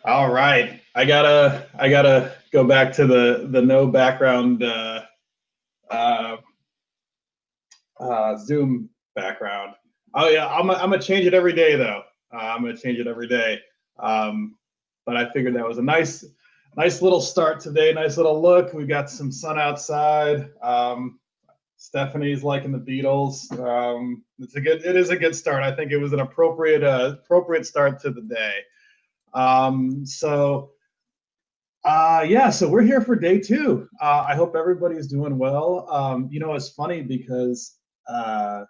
All right, I gotta go back to the no background uh, Zoom background. Oh yeah, I'm gonna change it every day though. I'm gonna change it every day. Um, but I figured that was a nice little start today. Nice little look. We got some sun outside. Stephanie's liking the Beatles. It is a good start. I think it was an appropriate start to the day. Yeah, so we're here for day two. I hope everybody's doing well. It's funny because I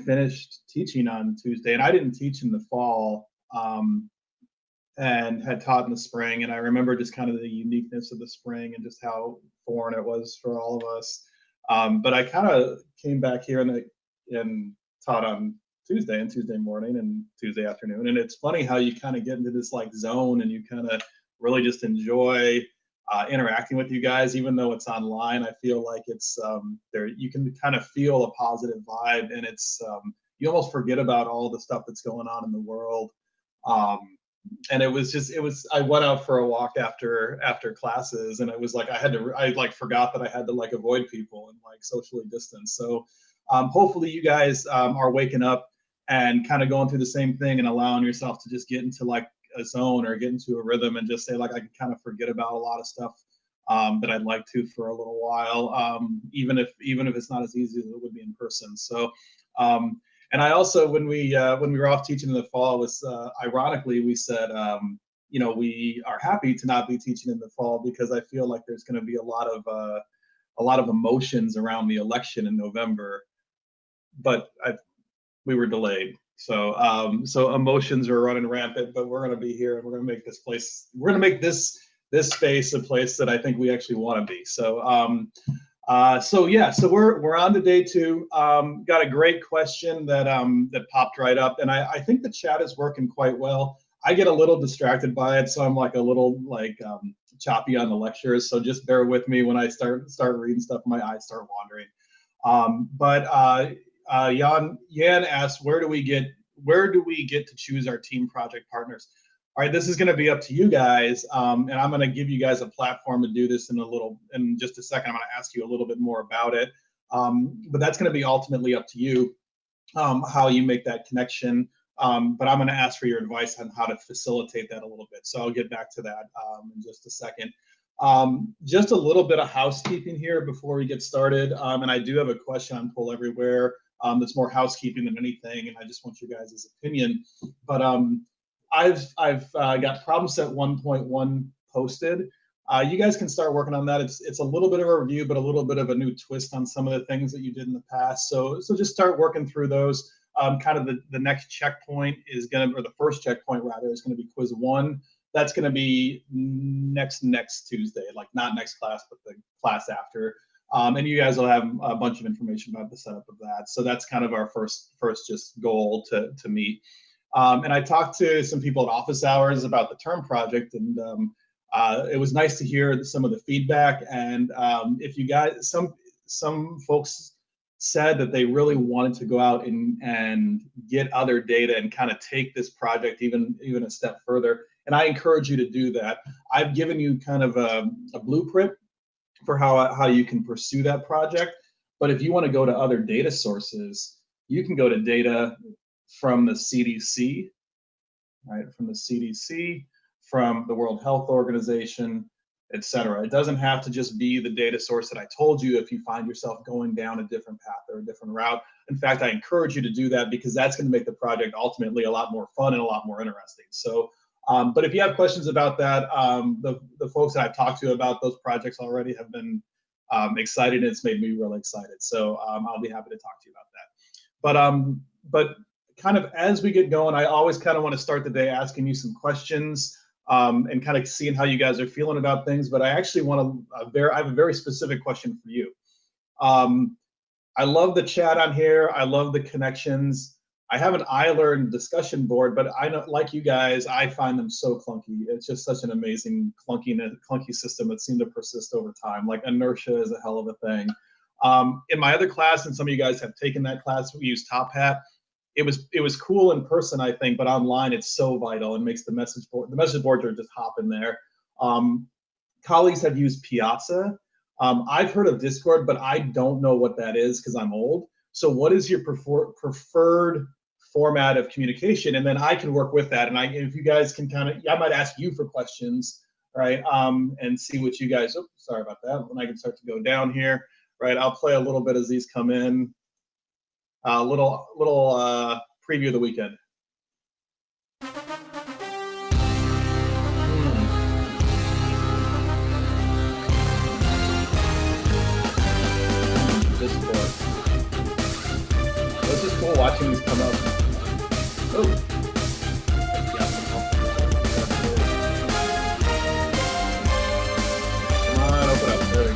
finished teaching on Tuesday, and I didn't teach in the fall, and had taught in the spring. And I remember just kind of the uniqueness of the spring and just how foreign it was for all of us. But I kind of came back here and taught on Tuesday and Tuesday morning and Tuesday afternoon. And it's funny how you kind of get into this like zone and you kind of really just enjoy interacting with you guys, even though it's online. I feel like it's there. You can kind of feel a positive vibe, and it's you almost forget about all the stuff that's going on in the world. And I went out for a walk after classes, and it was like I like forgot that I had to like avoid people and like socially distance. So hopefully you guys are waking up and kind of going through the same thing and allowing yourself to just get into like a zone or get into a rhythm and just say like I can kind of forget about a lot of stuff that I'd like to for a little while, even if it's not as easy as it would be in person. So and I also, when we were off teaching in the fall, was ironically we said, we are happy to not be teaching in the fall because I feel like there's going to be a lot of emotions around the election in November, but we were delayed. So emotions are running rampant, but we're going to be here and we're going to make this space a place that I think we actually want to be. So we're on to day two. Got a great question that popped right up, and I think the chat is working quite well. I get a little distracted by it, so I'm like a little choppy on the lectures. So just bear with me when I start reading stuff. My eyes start wandering. Yan asked, where do we get to choose our team project partners? All right, this is going to be up to you guys, and I'm going to give you guys a platform to do this in just a second. I'm going to ask you a little bit more about it, but that's going to be ultimately up to you, how you make that connection. But I'm going to ask for your advice on how to facilitate that a little bit. So I'll get back to that in just a second. Just a little bit of housekeeping here before we get started, and I do have a question on Poll Everywhere that's more housekeeping than anything, and I just want you guys' opinion. But I've got problem set 1.1 posted. You guys can start working on that. It's a little bit of a review, but a little bit of a new twist on some of the things that you did in the past. So just start working through those. Kind of the next checkpoint or the first checkpoint rather, is going to be quiz 1. That's going to be next Tuesday, like not next class, but the class after. And you guys will have a bunch of information about the setup of that. So that's kind of our first just goal to meet. And I talked to some people at office hours about the term project, and it was nice to hear some of the feedback. And if you guys, some folks said that they really wanted to go out and get other data and kind of take this project even a step further. And I encourage you to do that. I've given you kind of a blueprint for how you can pursue that project. But if you want to go to other data sources, you can go to data from the CDC, right? From the CDC, from the World Health Organization, et cetera. It doesn't have to just be the data source that I told you if you find yourself going down a different path or a different route. In fact, I encourage you to do that because that's going to make the project ultimately a lot more fun and a lot more interesting. So, but if you have questions about that, the folks that I've talked to about those projects already have been excited, and it's made me really excited. So I'll be happy to talk to you about that. But kind of as we get going, I always kind of want to start the day asking you some questions and kind of seeing how you guys are feeling about things. But I actually I have a very specific question for you. I love the chat on here. I love the connections. I have an iLearn discussion board, but I know, like you guys, I find them so clunky. It's just such an amazing clunky system that seemed to persist over time. Like inertia is a hell of a thing. In my other class, and some of you guys have taken that class, we use Top Hat. it was cool in person, I think, but online it's so vital and makes the message boards are just hopping there. Colleagues have used Piazza. I've heard of Discord, but I don't know what that is because I'm old. So what is your preferred format of communication? And then I can work with that. And if you guys can I might ask you for questions, right? And see what you guys, sorry about that. When I can start to go down here, right? I'll play a little bit as these come in. Little preview of the weekend. This is cool watching these come up. Oh. Come on, open up. There we go.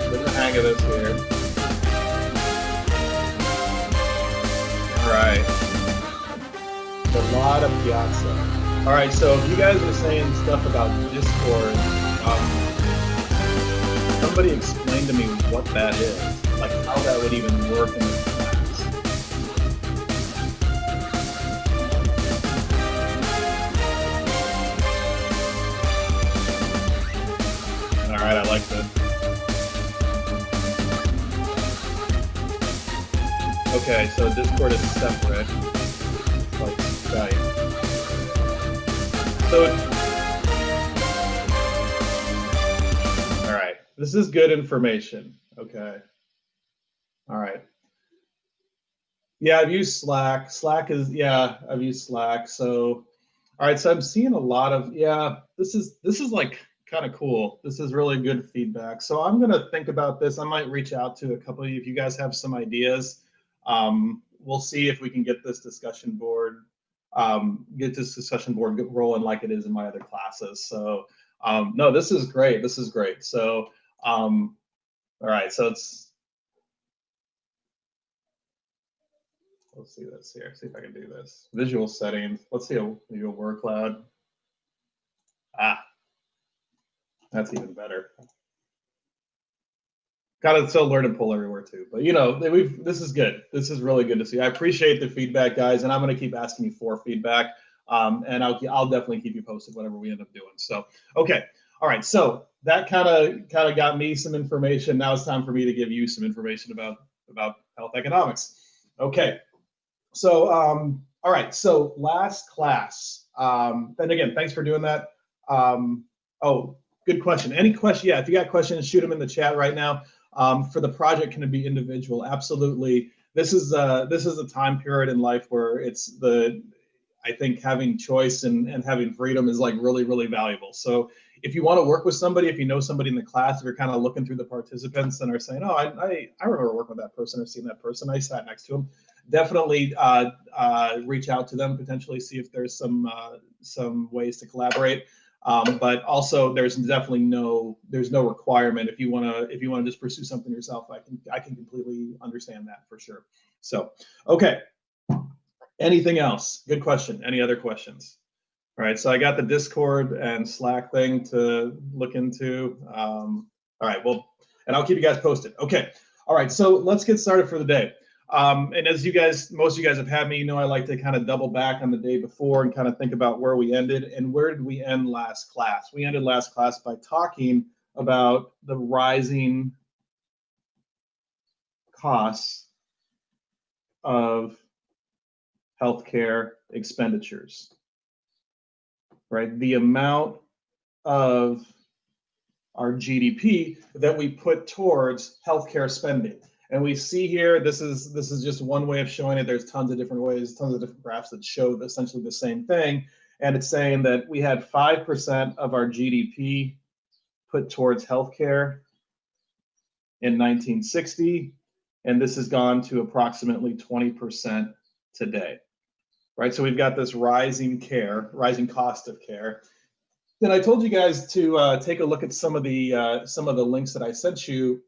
Get the hang of this here. All right. A lot of Piazza. All right, so if you guys are saying stuff about Discord, somebody explain to me what that is, like how that would even work in this class. All right, I like that. Okay, so Discord is separate, like Skype. So, all right, this is good information. Okay. All right. Yeah, I've used Slack. I've used Slack. So, all right, so I'm seeing a lot of, this is like kind of cool. This is really good feedback. So I'm gonna think about this. I might reach out to a couple of you if you guys have some ideas. We'll see if we can get this discussion board rolling like it is in my other classes. So no, this is great. This is great. So all right, so let's see this here. See if I can do this. Visual settings. Let's see a visual word cloud. That's even better. Got to still learn and pull everywhere too, but you know, this is good. This is really good to see. I appreciate the feedback, guys, and I'm going to keep asking you for feedback, and I'll definitely keep you posted whatever we end up doing. So, okay, all right. So that kind of got me some information. Now it's time for me to give you some information about health economics. Okay, so all right. So last class, and again, thanks for doing that. Oh, good question. Any question? Yeah, if you got questions, shoot them in the chat right now. For the project, can it be individual? Absolutely. This is a time period in life where I think having choice and having freedom is like really, really valuable. So if you want to work with somebody, if you know somebody in the class, if you're kind of looking through the participants and are saying, oh, I remember working with that person, I've seen that person, I sat next to them, definitely reach out to them, potentially see if there's some ways to collaborate. But also, there's definitely no requirement if you want to just pursue something yourself. I can completely understand that for sure. So, okay. Anything else? Good question. Any other questions? All right. So I got the Discord and Slack thing to look into. All right. Well, and I'll keep you guys posted. Okay. All right. So let's get started for the day. And as most of you guys have had me, you know, I like to kind of double back on the day before and kind of think about where we ended. And where did we end last class? We ended last class by talking about the rising costs of healthcare expenditures, right? The amount of our GDP that we put towards healthcare spending. And we see here, this is just one way of showing it. There's tons of different ways, tons of different graphs that show essentially the same thing. And it's saying that we had 5% of our GDP put towards healthcare in 1960, and this has gone to approximately 20% today, right? So we've got this rising cost of care. Then I told you guys to take a look at some of the links that I sent you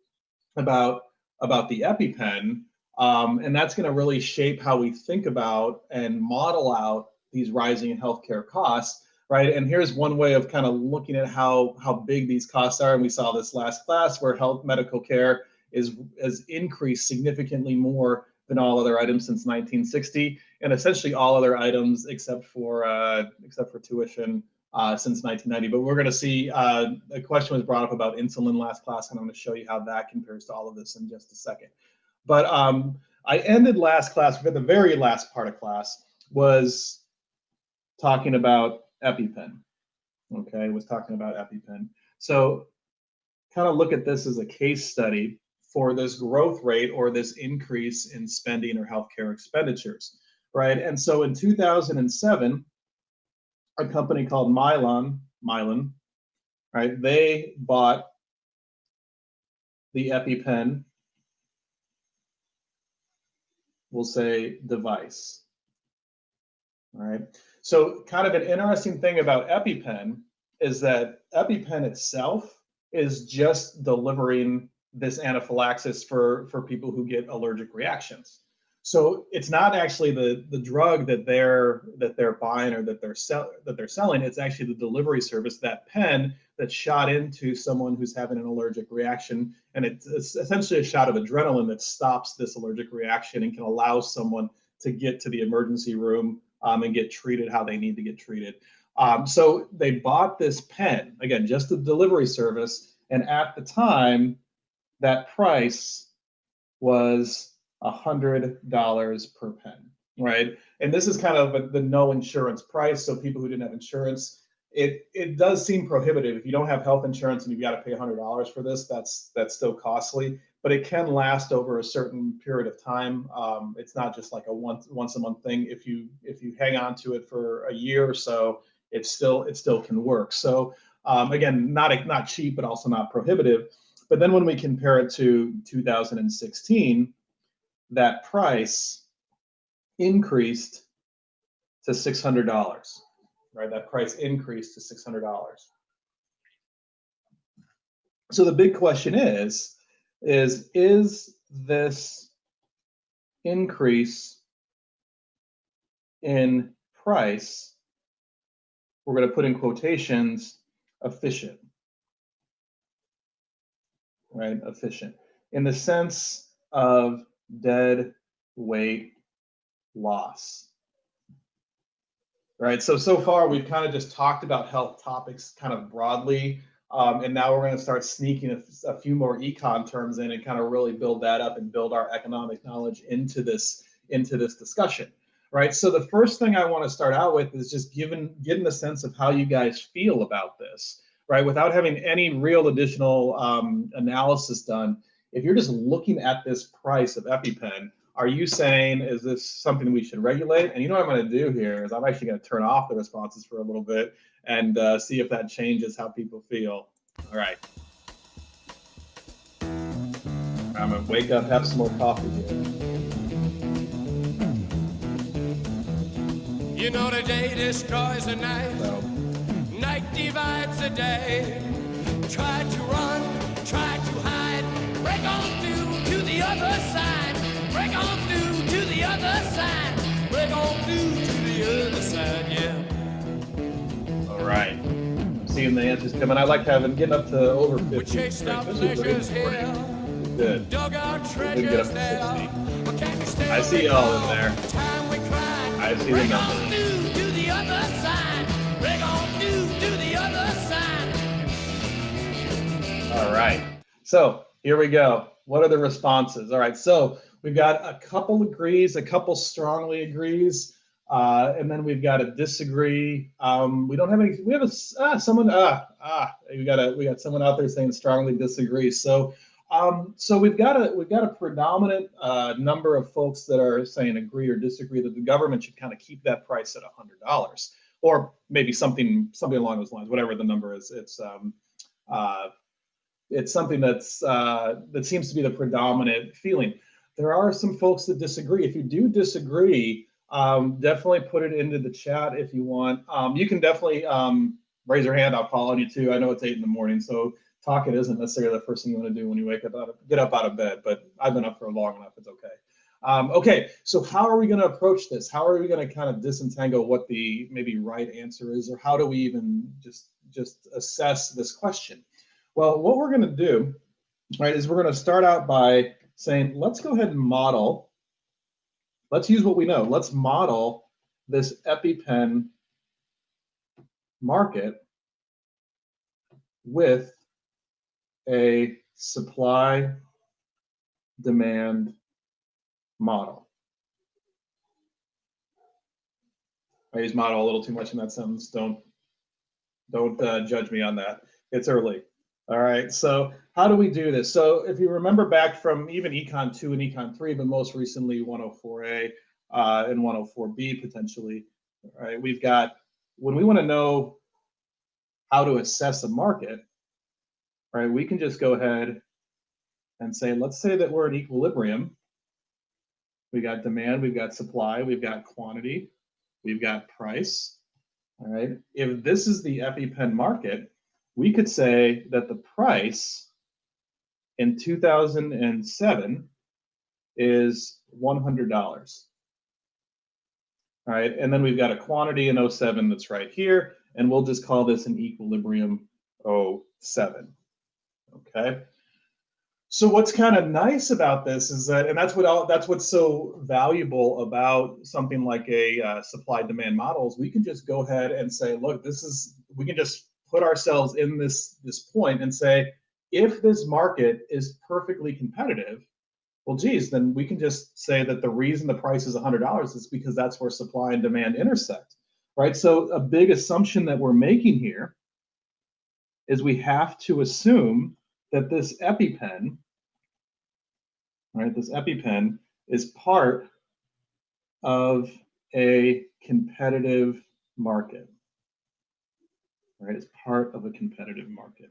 about the EpiPen, and that's going to really shape how we think about and model out these rising healthcare costs. right? And here's one way of kind of looking at how big these costs are. And we saw this last class where medical care has increased significantly more than all other items since 1960, and essentially all other items except for tuition since 1990. But we're going to see a question was brought up about insulin last class, and I'm going to show you how that compares to all of this in just a second. But I ended last class, the very last part of class was talking about EpiPen. Okay, was talking about EpiPen. So kind of look at this as a case study for this growth rate or this increase in spending or healthcare expenditures, right? And so in 2007, a company called Mylan, right? They bought the EpiPen, we'll say device, all right? So kind of an interesting thing about EpiPen is that EpiPen itself is just delivering this anaphylaxis for people who get allergic reactions. So it's not actually the drug that they're buying or that they're selling. It's actually the delivery service, that pen that's shot into someone who's having an allergic reaction, and it's essentially a shot of adrenaline that stops this allergic reaction and can allow someone to get to the emergency room and get treated how they need to get treated. So they bought this pen, again, just the delivery service, and at the time, that price was $100 per pen, right? And this is kind of the no insurance price. So people who didn't have insurance, it does seem prohibitive. If you don't have health insurance and you've got to pay $100 for this, that's still costly, but it can last over a certain period of time. It's not just like a once a month thing. If you hang on to it for a year or so, it still can work. So again, not cheap, but also not prohibitive. But then when we compare it to 2016, that price increased to $600, right? That price increased to $600. So the big question is this increase in price, we're going to put in quotations, efficient? Right, efficient, in the sense of dead weight loss, right? So far we've kind of just talked about health topics kind of broadly, and now we're going to start sneaking a few more econ terms in and kind of really build that up and build our economic knowledge into this discussion, right? So the first thing I want to start out with is just getting a sense of how you guys feel about this, right? Without having any real additional analysis done, if you're just looking at this price of EpiPen, are you saying, is this something we should regulate? And you know what I'm going to do here is I'm actually going to turn off the responses for a little bit and see if that changes how people feel. All right. I'm going to wake up, have some more coffee here. You know the day destroys the night. So, Night divides the day. Try to run, try to hide. Break on through to the other side. Break on through to the other side. Break on through to the other side, yeah. all right. I'm seeing the answers coming. I like getting up to over 50. We chased our This is pleasures great. here. Good. Dug our Didn't get treasures up to there. 60. But can you still I see y'all in recall there. the time we cried? I see the Break on numbers. through to the other side. Break on through to the other side. All right. So here we go. What are the responses? All right. So we've got a couple agrees, a couple strongly agrees, and then we've got a disagree. We don't have any. We have someone. We got someone out there saying strongly disagree. So we've got a predominant number of folks that are saying agree or disagree that the government should kind of keep that price at $100, or maybe something along those lines. Whatever the number is, it's something that seems to be the predominant feeling. There are some folks that disagree. If you do disagree, definitely put it into the chat if you want. You can definitely raise your hand. I'll call on you too. I know it's 8 in the morning, so talking isn't necessarily the first thing you want to do when you get up out of bed, but I've been up for long enough. It's okay. Okay, so how are we going to approach this? How are we going to kind of disentangle what the maybe right answer is, or how do we even just assess this question? Well, what we're going to do, right, is we're going to start out by saying, let's go ahead and model. Let's use what we know. Let's model this EpiPen market with a supply demand model. I use model a little too much in that sentence. Don't judge me on that. It's early. All right, so how do we do this? So if you remember back from even Econ 2 and Econ 3, but most recently 104A and 104B potentially, all right, we've got, when we want to know how to assess a market, right, we can just go ahead and say, let's say that we're in equilibrium. We got demand, we've got supply, we've got quantity, we've got price. All right. If this is the EpiPen market, we could say that the price in 2007 is $100. All right. And then we've got a quantity in 07 that's right here, and we'll just call this an equilibrium 07. Okay. So what's kind of nice about this is that, and that's what's so valuable about something like a supply-demand model, is we can just go ahead and say, look, we can just put ourselves in this point and say, if this market is perfectly competitive, well, geez, then we can just say that the reason the price is $100 is because that's where supply and demand intersect, right? So a big assumption that we're making here is we have to assume that this EpiPen, right, this EpiPen is part of a competitive market, right? It's part of a competitive market.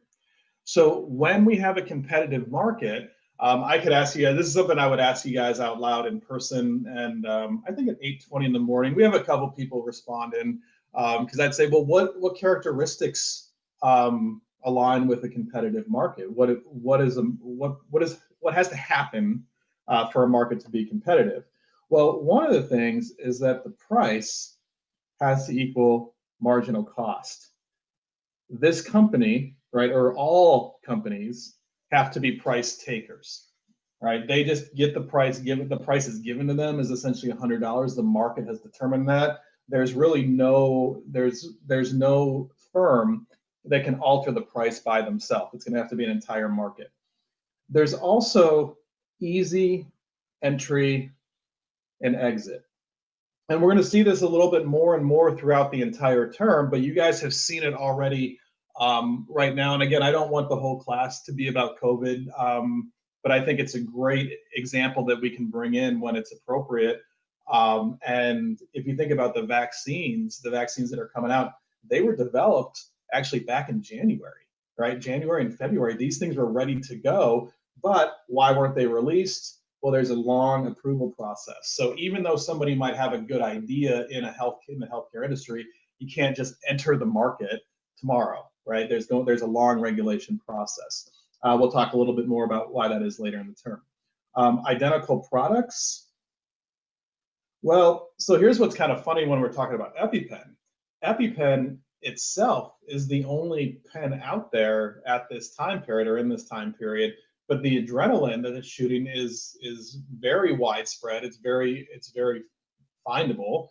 So when we have a competitive market, I could ask you guys, this is something I would ask you guys out loud in person, and I think at 8:20 in the morning, we have a couple people responding, because I'd say, well, what characteristics align with a competitive market? What has to happen for a market to be competitive? Well, one of the things is that the price has to equal marginal cost. This company, right, or all companies, have to be price takers, right? They just get the price given. The price is given to them is essentially $100. The market has determined that. There's really no firm that can alter the price by themselves. It's going to have to be an entire market. There's also easy entry and exit. And we're going to see this a little bit more and more throughout the entire term, but you guys have seen it already right now. And again, I don't want the whole class to be about COVID, but I think it's a great example that we can bring in when it's appropriate. And if you think about the vaccines that are coming out, they were developed actually back in January, right? January and February, these things were ready to go, but why weren't they released? Well, there's a long approval process. So even though somebody might have a good idea in the healthcare industry, you can't just enter the market tomorrow, right? There's a long regulation process. We'll talk a little bit more about why that is later in the term. Identical products. Well, so here's what's kind of funny when we're talking about EpiPen. EpiPen itself is the only pen out there at this time period, or in this time period, but the adrenaline that it's shooting is very widespread. It's very findable.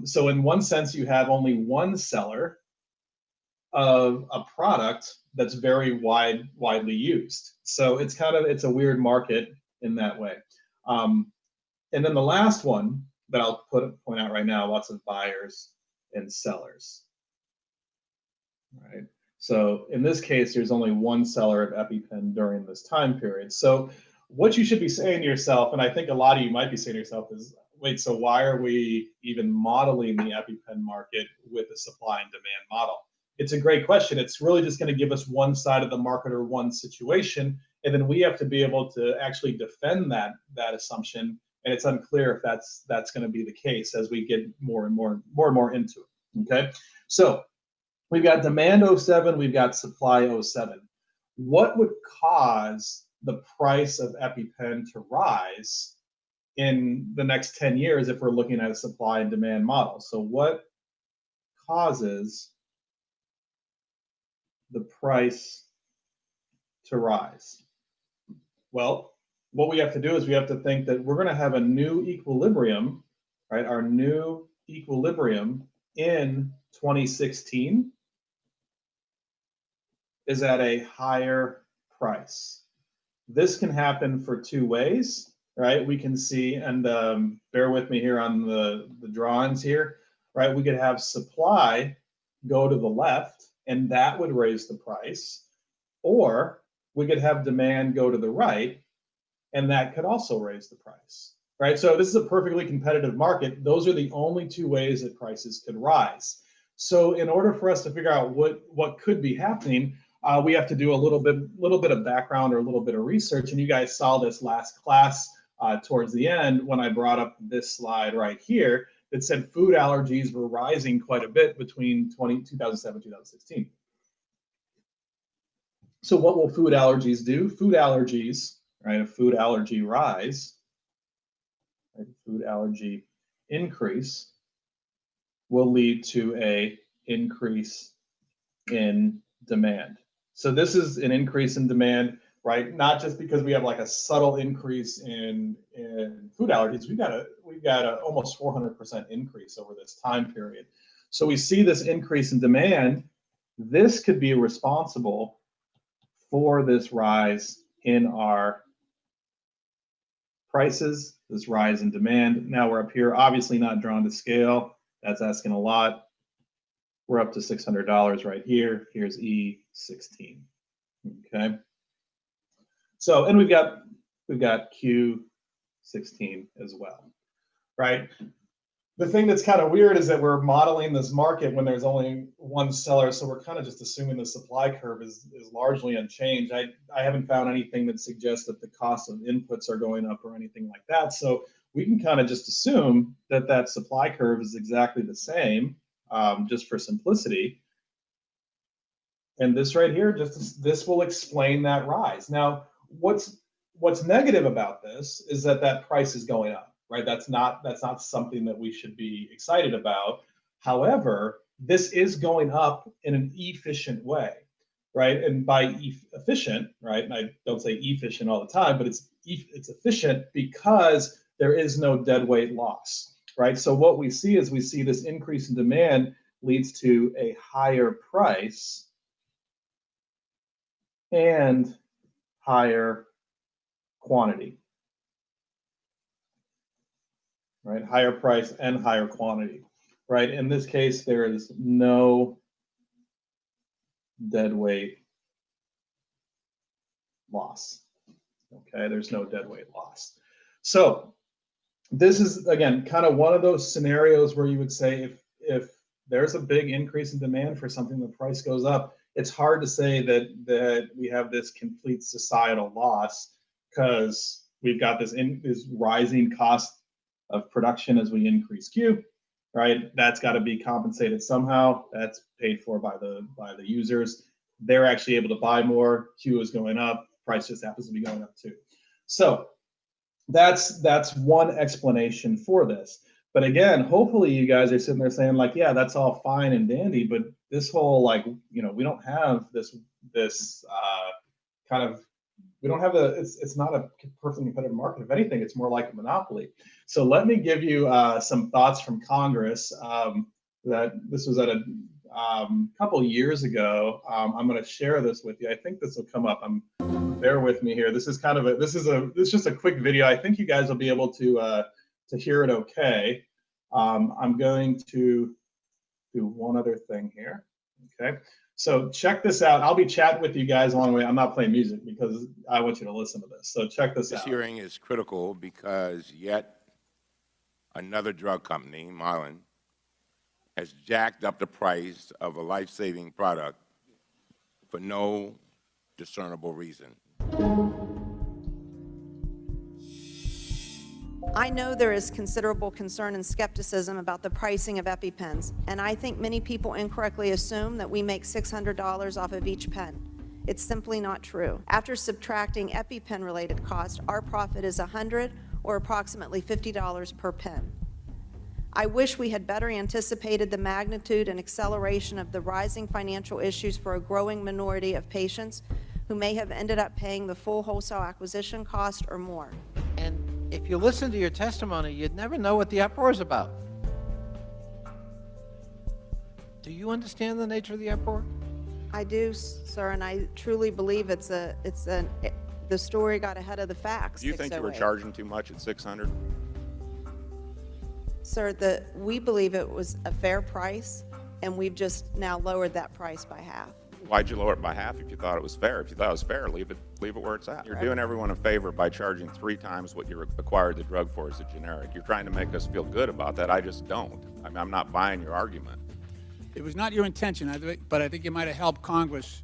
So in one sense, you have only one seller of a product that's very widely used. So it's a weird market in that way. And then the last one that I'll point out right now, lots of buyers and sellers. Right. So in this case, there's only one seller of EpiPen during this time period. So what you should be saying to yourself, and I think a lot of you might be saying to yourself, is, wait, so why are we even modeling the EpiPen market with a supply and demand model? It's a great question. It's really just going to give us one side of the market or one situation, and then we have to be able to actually defend that assumption. And it's unclear if that's going to be the case as we get more and more into it. Okay, so we've got demand 07, we've got supply 07. What would cause the price of EpiPen to rise in the next 10 years if we're looking at a supply and demand model. So what causes the price to rise? Well, what we have to do is we have to think that we're going to have a new equilibrium, right? Our new equilibrium in 2016 is at a higher price. This can happen for two ways, right? We can see, and bear with me here on the drawings here, right? We could have supply go to the left, and that would raise the price. Or we could have demand go to the right, and that could also raise the price, right? So this is a perfectly competitive market. Those are the only two ways that prices could rise. So in order for us to figure out what could be happening, we have to do a little bit of background or a little bit of research. And you guys saw this last class towards the end when I brought up this slide right here that said food allergies were rising quite a bit between 2007 and 2016. So what will food allergies do? Food allergies, right? A food allergy rise, right? Food allergy increase will lead to a increase in demand. So this is an increase in demand, right? Not just because we have like a subtle increase in food allergies. We've got a almost 400% increase over this time period. So we see this increase in demand. This could be responsible for this rise in our prices, this rise in demand. Now we're up here, obviously not drawn to scale. That's asking a lot. We're up to $600 right here. Here's E16. Okay. So, and we've got Q16 as well, right? The thing that's kind of weird is that we're modeling this market when there's only one seller, so we're kind of just assuming the supply curve is largely unchanged. I haven't found anything that suggests that the cost of inputs are going up or anything like that. So we can kind of just assume that that supply curve is exactly the same, just for simplicity. And this right here, this will explain that rise. Now, what's negative about this is that price is going up. Right, that's not something that we should be excited about. However, this is going up in an efficient way, right? And by efficient, right? And I don't say efficient all the time, but it's efficient because there is no dead weight loss, right? So what we see is this increase in demand leads to a higher price and higher quantity. Right, higher price and higher quantity, right? In this case, there is no dead weight loss. Okay, there's no dead weight loss. So this is, again, kind of one of those scenarios where you would say if there's a big increase in demand for something, the price goes up. It's hard to say that we have this complete societal loss because we've got this rising cost of production as we increase Q, right? That's got to be compensated somehow. That's paid for by the users. They're actually able to buy more. Q is going up. Price just happens to be going up too. So that's one explanation for this. But again, hopefully you guys are sitting there saying like, yeah, that's all fine and dandy, but this whole like, you know, we don't have this kind of. We don't have it's not a perfectly competitive market. If anything, it's more like a monopoly. So let me give you some thoughts from Congress. That this was at a couple years ago. I'm going to share this with you. I think this will come up. Bear with me here. This is kind of this is just a quick video. I think you guys will be able to hear it okay. I'm going to do one other thing here. Okay. So check this out. I'll be chatting with you guys along the way. I'm not playing music because I want you to listen to this. So check this out. This hearing is critical because yet another drug company, Mylan, has jacked up the price of a life-saving product for no discernible reason. I know there is considerable concern and skepticism about the pricing of EpiPens, and I think many people incorrectly assume that we make $600 off of each pen. It's simply not true. After subtracting EpiPen-related costs, our profit is $100 or approximately $50 per pen. I wish we had better anticipated the magnitude and acceleration of the rising financial issues for a growing minority of patients who may have ended up paying the full wholesale acquisition cost or more. And if you listen to your testimony, you'd never know what the uproar is about. Do you understand the nature of the uproar? I do, sir, and I truly believe the story got ahead of the facts. Do you think you were 608. charging too much at 600? Sir, we believe it was a fair price, and we've just now lowered that price by half. Why'd you lower it by half if you thought it was fair? If you thought it was fair, leave it where it's at. You're doing everyone a favor by charging 3 times what you acquired the drug for as a generic. You're trying to make us feel good about that. I just don't. I mean, I'm not buying your argument. It was not your intention, but I think you might have helped Congress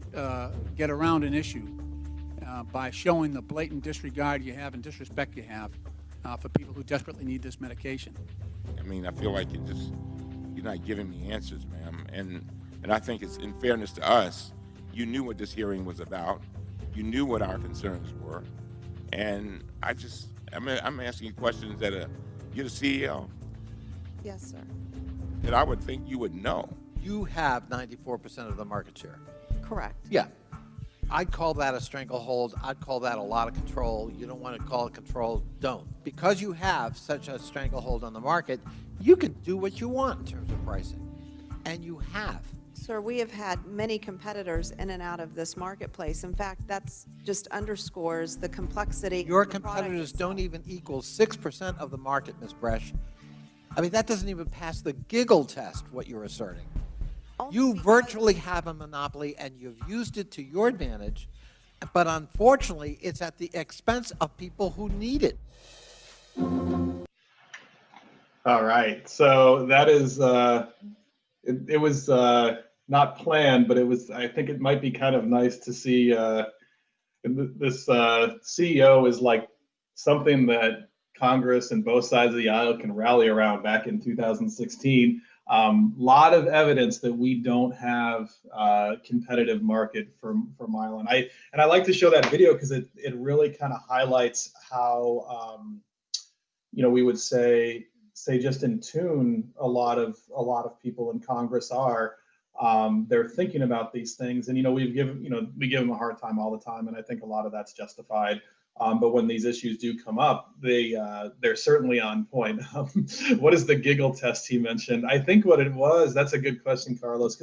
get around an issue by showing the blatant disregard you have and disrespect you have for people who desperately need this medication. I mean, I feel like you're not giving me answers, ma'am. And I think it's in fairness to us, you knew what this hearing was about. You knew what our concerns were. And I'm asking you questions that you're the CEO. Yes, sir. And I would think you would know. You have 94% of the market share. Correct. Yeah. I'd call that a stranglehold. I'd call that a lot of control. You don't want to call it control, don't. Because you have such a stranglehold on the market, you can do what you want in terms of pricing. And you have. Sir, we have had many competitors in and out of this marketplace. In fact, that's just underscores the complexity. Your of the product competitors itself. don't even equal 6% of the market, Ms. Bresch. I mean, that doesn't even pass the giggle test, what you're asserting. Only You because- virtually have a monopoly, and you've used it to your advantage, but unfortunately, it's at the expense of people who need it. All right, so that is it was not planned, but I think it might be kind of nice to see this CEO is like something that Congress and both sides of the aisle can rally around. Back in 2016, lot of evidence that we don't have competitive market for Mylan. I like to show that video because it really kind of highlights how we would say just in tune a lot of people in Congress are. They're thinking about these things, and we give them a hard time all the time, and I think a lot of that's justified. But when these issues do come up, they're certainly on point. What is the giggle test he mentioned? I think what it was, that's a good question, Carlos,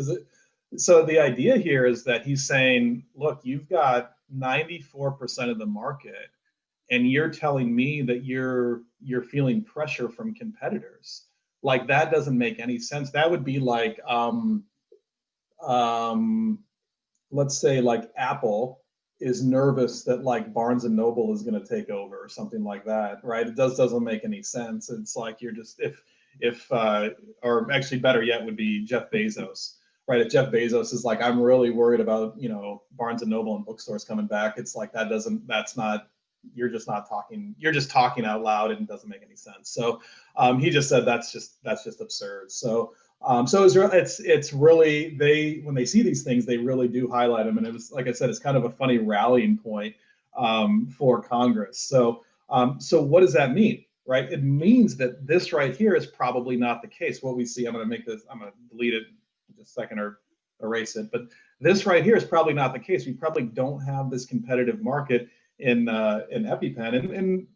so the idea here is that he's saying, look, you've got 94% of the market, and you're telling me that you're feeling pressure from competitors. Like, that doesn't make any sense. That would be like, let's say like Apple is nervous that like Barnes and Noble is going to take over or something like that, right? It doesn't make any sense. It's like you're just or actually better yet would be Jeff Bezos, right? If Jeff Bezos is like, I'm really worried about Barnes and Noble and bookstores coming back, it's like you're just talking out loud, and it doesn't make any sense. So he just said that's just absurd. So it's really, when they see these things, they really do highlight them. And it was, like I said, it's kind of a funny rallying point for Congress. So what does that mean, right? It means that this right here is probably not the case. What we see, I'm going to delete it in just a second or erase it. But this right here is probably not the case. We probably don't have this competitive market in EpiPen, and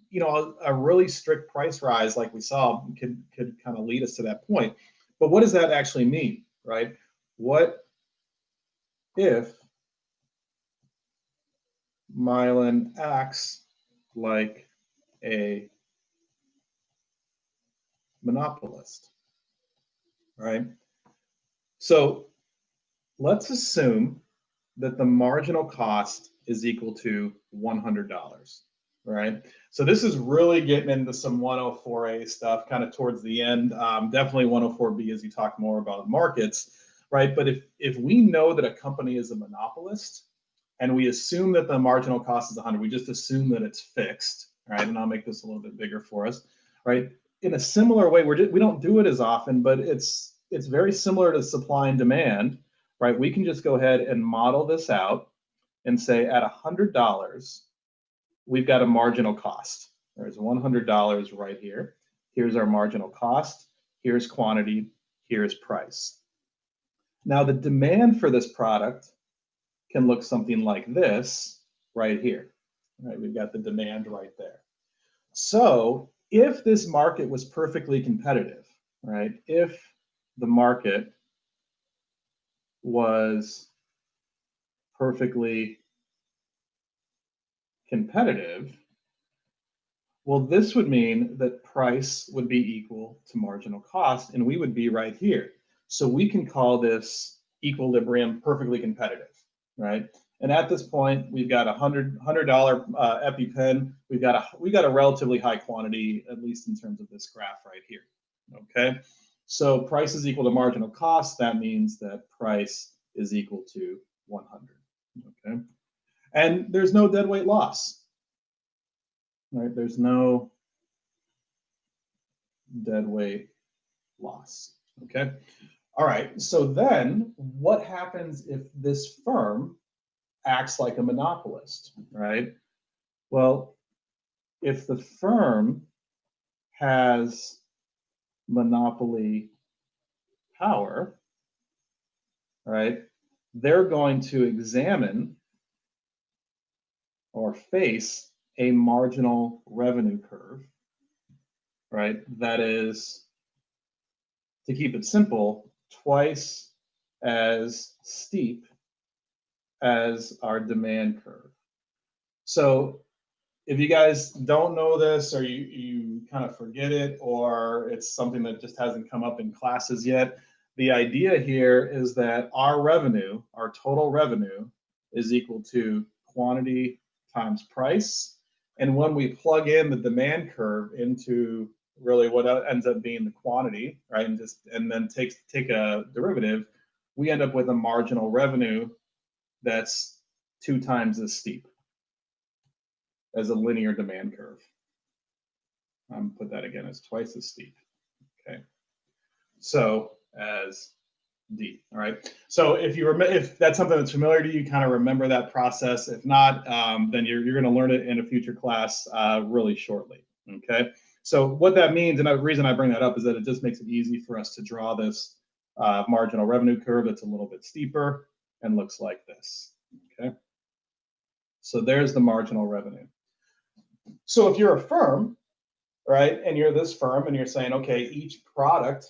a really strict price rise like we saw could kind of lead us to that point. But what does that actually mean, right? What if Mylan acts like a monopolist, right? So let's assume that the marginal cost is equal to $100, right? So this is really getting into some 104A stuff kind of towards the end. Definitely 104B as you talk more about markets, right? But if we know that a company is a monopolist and we assume that the marginal cost is 100, we just assume that it's fixed, right? And I'll make this a little bit bigger for us, right? In a similar way, we don't do it as often, but it's very similar to supply and demand, right? We can just go ahead and model this out and say at $100, we've got a marginal cost, There's $100 right here. Here's our marginal cost. Here's quantity. Here's price. Now the demand for this product can look something like this right here. Right, we've got the demand right there. So if this market was perfectly competitive, right? If the market was perfectly competitive, well, this would mean that price would be equal to marginal cost, and we would be right here. So we can call this equilibrium perfectly competitive, right? And at this point, we've got a $100 EpiPen. We've got a relatively high quantity, at least in terms of this graph right here. Okay, so price is equal to marginal cost. That means that price is equal to 100. Okay, and there's no deadweight loss. Right, there's no deadweight loss. Okay, all right. So then, what happens if this firm acts like a monopolist, right? Well, if the firm has monopoly power, right, they're going to examine or face a marginal revenue curve, right? That is, to keep it simple, twice as steep as our demand curve. So if you guys don't know this, or you kind of forget it, or it's something that just hasn't come up in classes yet, the idea here is that our revenue, our total revenue, is equal to quantity times price. And when we plug in the demand curve into really what ends up being the quantity, right, and then take a derivative, we end up with a marginal revenue that's 2 times as steep as a linear demand curve. Put that again as twice as steep. Okay, so as D. All right. So if that's something that's familiar to you, kind of remember that process. If not, then you're going to learn it in a future class really shortly. Okay. So what that means, and the reason I bring that up is that it just makes it easy for us to draw this marginal revenue curve that's a little bit steeper and looks like this. Okay. So there's the marginal revenue. So if you're a firm, right, and you're this firm and you're saying, okay, each product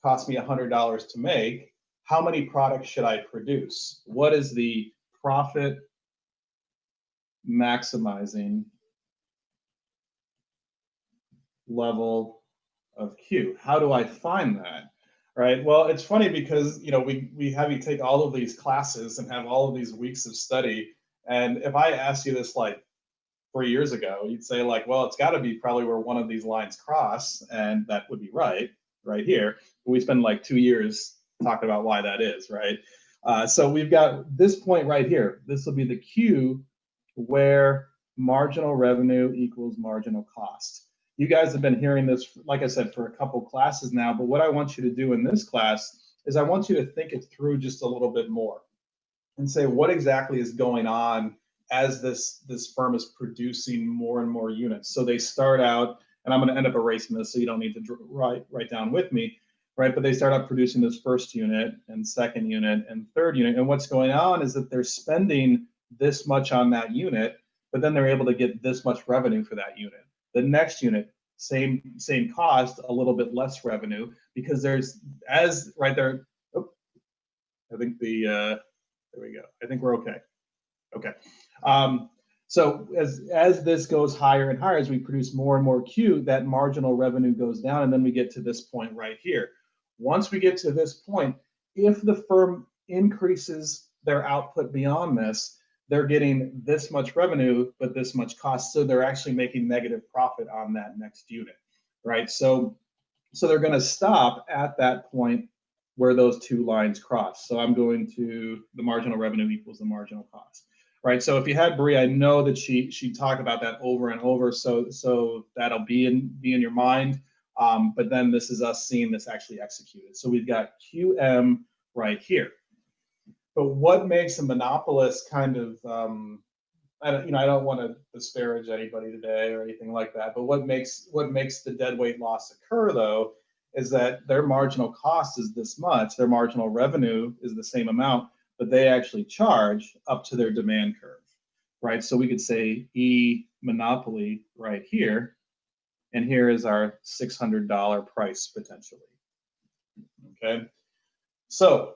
cost me $100 to make, how many products should I produce? What is the profit maximizing level of Q? How do I find that? Right. Well, it's funny because we have you take all of these classes and have all of these weeks of study. And if I asked you this like 3 years ago, you'd say like, well, it's got to be probably where one of these lines cross, and that would be right here. We spend like 2 years talking about why that is, right? So we've got this point right here. This will be the Q where marginal revenue equals marginal cost. You guys have been hearing this, like I said, for a couple classes now, but what I want you to do in this class is I want you to think it through just a little bit more and say what exactly is going on as this firm is producing more and more units. So they start out, and I'm going to end up erasing this so you don't need to write down with me, right? But they start out producing this first unit and second unit and third unit. And what's going on is that they're spending this much on that unit, but then they're able to get this much revenue for that unit. The next unit, same cost, a little bit less revenue, because there's, as right there, oh, I think there we go. I think we're okay. Okay. So as this goes higher and higher, as we produce more and more Q, that marginal revenue goes down, and then we get to this point right here. Once we get to this point, if the firm increases their output beyond this, they're getting this much revenue, but this much cost. So they're actually making negative profit on that next unit, right? So they're going to stop at that point where those two lines cross. So I'm going to the marginal revenue equals the marginal cost, right? So if you had Bree, I know that she talked about that over and over. So that'll be in your mind. But then this is us seeing this actually executed. So we've got QM right here. But what makes a monopolist kind of, I don't want to disparage anybody today or anything like that, but what makes the deadweight loss occur though is that their marginal cost is this much, their marginal revenue is the same amount, but they actually charge up to their demand curve, right? So we could say E monopoly right here, and here is our $600 price potentially. Okay, so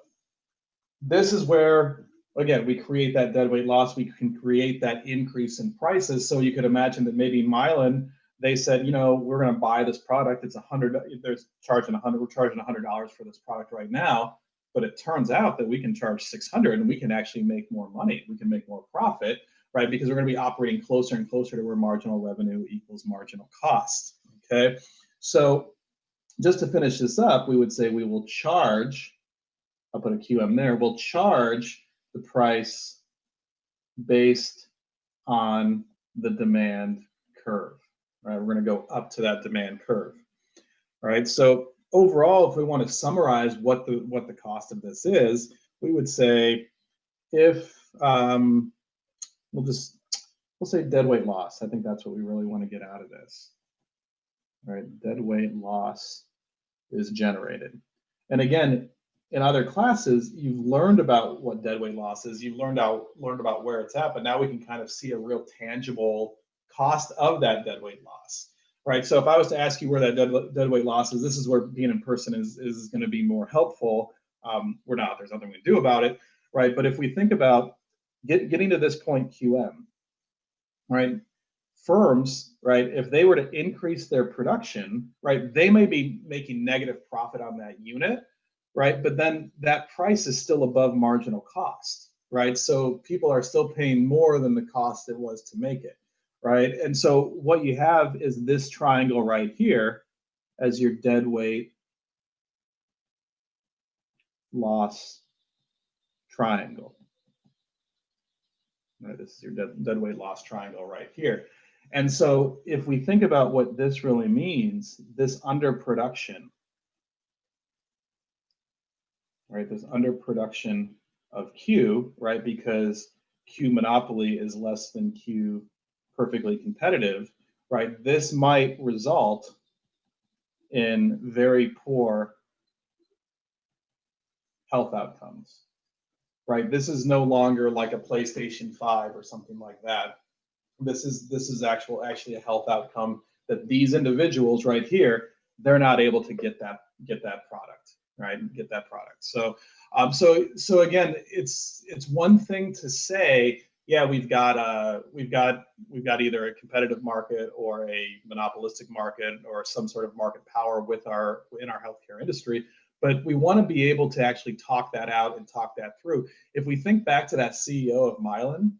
this is where, again, we create that deadweight loss. We can create that increase in prices. So you could imagine that maybe Mylan, they said, we're going to buy this product. It's $100. We're charging $100 for this product right now. But it turns out that we can charge $600 and we can actually make more money. We can make more profit, right? Because we're going to be operating closer and closer to where marginal revenue equals marginal cost. Okay, so just to finish this up, we would say we will charge. I'll put a QM there. We'll charge the price based on the demand curve, right? We're going to go up to that demand curve, right? So overall, if we want to summarize what the cost of this is, we would say if we'll say deadweight loss. I think that's what we really want to get out of this. All right, deadweight loss is generated, and again, in other classes, you've learned about what deadweight loss is. You've learned about where it's at, but now we can kind of see a real tangible cost of that deadweight loss, right? So if I was to ask you where that deadweight loss is, this is where being in person is going to be more helpful. We're not. There's nothing we can do about it, right? But if we think about getting to this point QM, right? Firms, right? If they were to increase their production, right, they may be making negative profit on that unit, right? But then that price is still above marginal cost, right? So people are still paying more than the cost it was to make it, right? And so what you have is this triangle right here as your deadweight loss triangle. Right, this is your deadweight loss triangle right here. And so if we think about what this really means, this underproduction, right, this underproduction of Q, right, because Q monopoly is less than Q perfectly competitive, right, this might result in very poor health outcomes, right? This is no longer like a PlayStation 5 or something like that. This is actually a health outcome that these individuals right here, they're not able to get that product, right? Get that product. So so again, it's one thing to say, yeah, we've got either a competitive market or a monopolistic market or some sort of market power in our healthcare industry. But we want to be able to actually talk that out and talk that through. If we think back to that CEO of Mylan,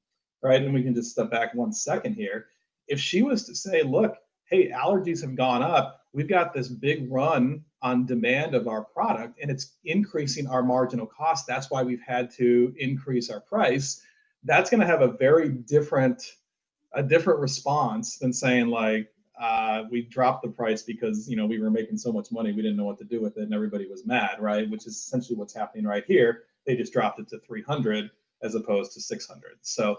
right, and we can just step back 1 second here, if she was to say, look, hey, allergies have gone up, we've got this big run on demand of our product, and it's increasing our marginal cost, that's why we've had to increase our price, that's going to have a very different response than saying like, we dropped the price because we were making so much money we didn't know what to do with it and everybody was mad, right? Which is essentially what's happening right here. They just dropped it to 300 as opposed to 600. So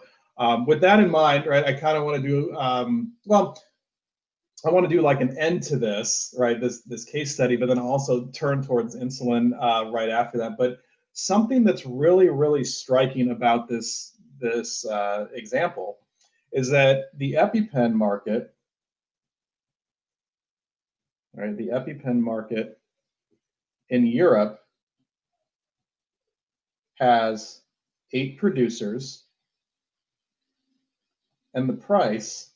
with that in mind, right, I kind of want to do I want to do like an end to this, right? This case study, but then also turn towards insulin right after that. But something that's really striking about this example is that the EpiPen market. Right, the EpiPen market in Europe has 8 producers, and the price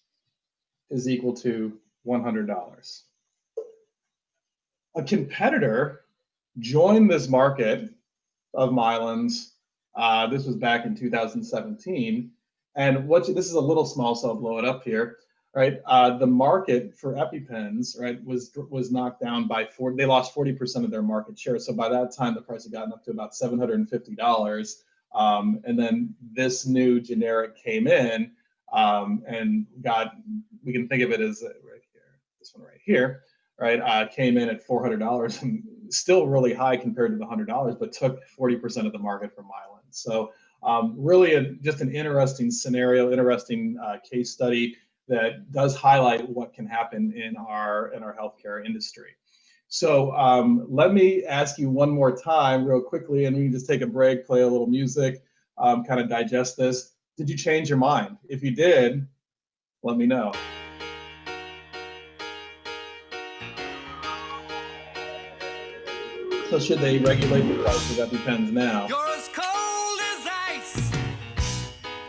is equal to $100. A competitor joined this market of Mylan's. This was back in 2017, and this is a little small, so I'll blow it up here. Right, the market for EpiPens, right, was knocked down by 40. They lost 40% of their market share. So by that time, the price had gotten up to about $750. And then this new generic came in and we can think of it as right here, this one right here, right, came in at $400 and still really high compared to the $100, but took 40% of the market from Mylan. So Really just an interesting scenario, interesting case study that does highlight what can happen in our healthcare industry. So let me ask you one more time real quickly, and we can just take a break, play a little music, kind of digest this. Did you change your mind? If you did, let me know. So should they regulate the price of EpiPens now? You're as cold as ice.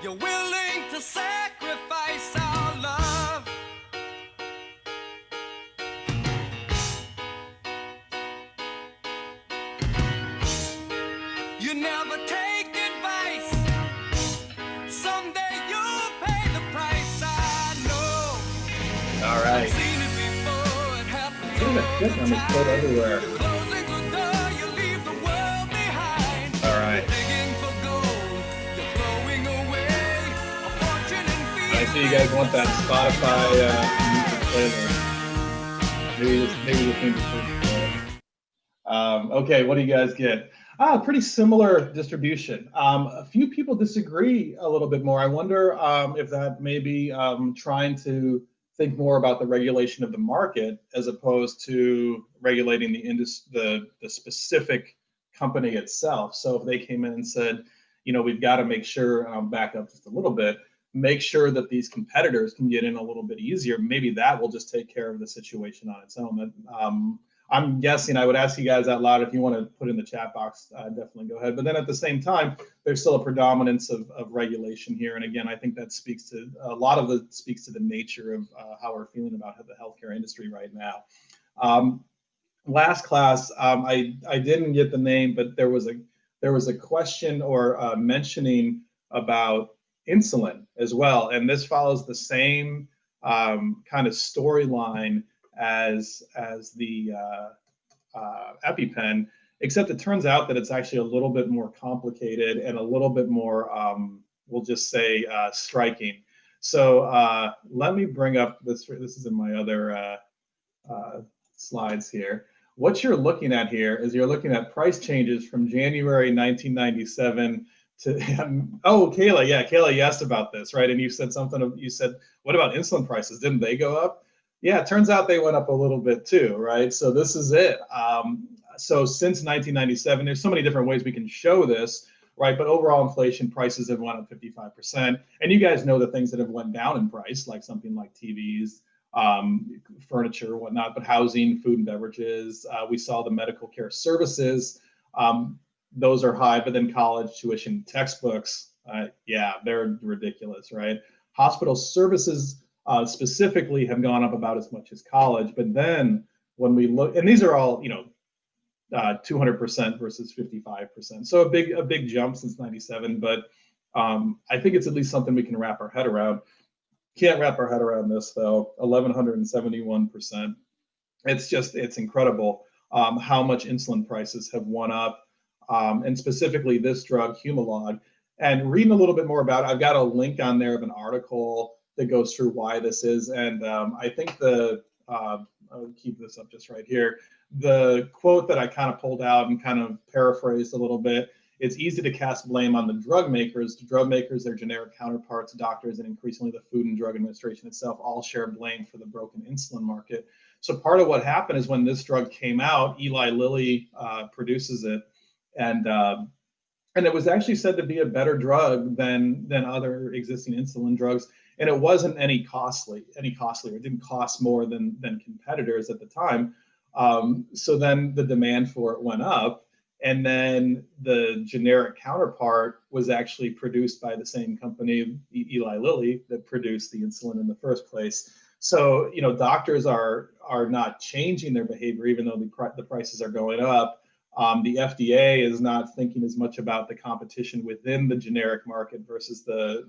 You're willing to sacrifice our love. You never take advice. Someday you'll pay the price. I know. All right. I've seen it before. It happens Look at that all kitten the on this boat everywhere. time. Closing the door, you leave the world behind. All right. Digging for gold, you're throwing away a fortune and fear. I see you guys want that Spotify music playlist. Maybe this means okay, what do you guys get? Pretty similar distribution. A few people disagree a little bit more. I wonder if that may be trying to think more about the regulation of the market as opposed to regulating the specific company itself. So if they came in and said, you know, we've got to make sure, back up just a little bit, make sure that these competitors can get in a little bit easier, maybe that will just take care of the situation on its own. I'm guessing, I would ask you guys out loud if you want to put in the chat box, definitely go ahead. But then at the same time, there's still a predominance of regulation here. And again, I think that speaks to a lot of it speaks to the nature of how we're feeling about the healthcare industry right now. Last class, I didn't get the name, but there was a question or mentioning about insulin as well. And this follows the same kind of storyline as the EpiPen, except it turns out that it's actually a little bit more complicated and a little bit more, we'll just say, striking. So let me bring up this. This is in my other slides here. What you're looking at here is you're looking at price changes from January 1997 to, oh, Kayla, yeah, Kayla, you asked about this, right? And you said something, you said, what about insulin prices? Didn't they go up? Yeah, it turns out they went up a little bit too, right? So this is it. So since 1997, there's so many different ways we can show this, right? But overall inflation, prices have went up 55%. And you guys know the things that have went down in price, like something like TVs, furniture, whatnot, but housing, food and beverages. We saw the medical care services. Those are high, but then college tuition, textbooks, yeah, they're ridiculous, right? Hospital services specifically have gone up about as much as college. But then when we look, and these are all, you know, 200% versus 55%. So a big jump since 97, but I think it's at least something we can wrap our head around. Can't wrap our head around this though, 1,171%. It's incredible how much insulin prices have went up, and specifically this drug, Humalog. And reading a little bit more about it, I've got a link on there of an article that goes through why this is. And I think I'll keep this up just right here. The quote that I kind of pulled out and kind of paraphrased a little bit, it's easy to cast blame on the drug makers. The drug makers, their generic counterparts, doctors, and increasingly the Food and Drug Administration itself all share blame for the broken insulin market. So part of what happened is when this drug came out, Eli Lilly produces it, and it was actually said to be a better drug than other existing insulin drugs. And it wasn't any costlier. It didn't cost more than competitors at the time. So then the demand for it went up, and then the generic counterpart was actually produced by the same company, Eli Lilly, that produced the insulin in the first place. So, you know, doctors are not changing their behavior, even though the prices are going up. The FDA is not thinking as much about the competition within the generic market versus the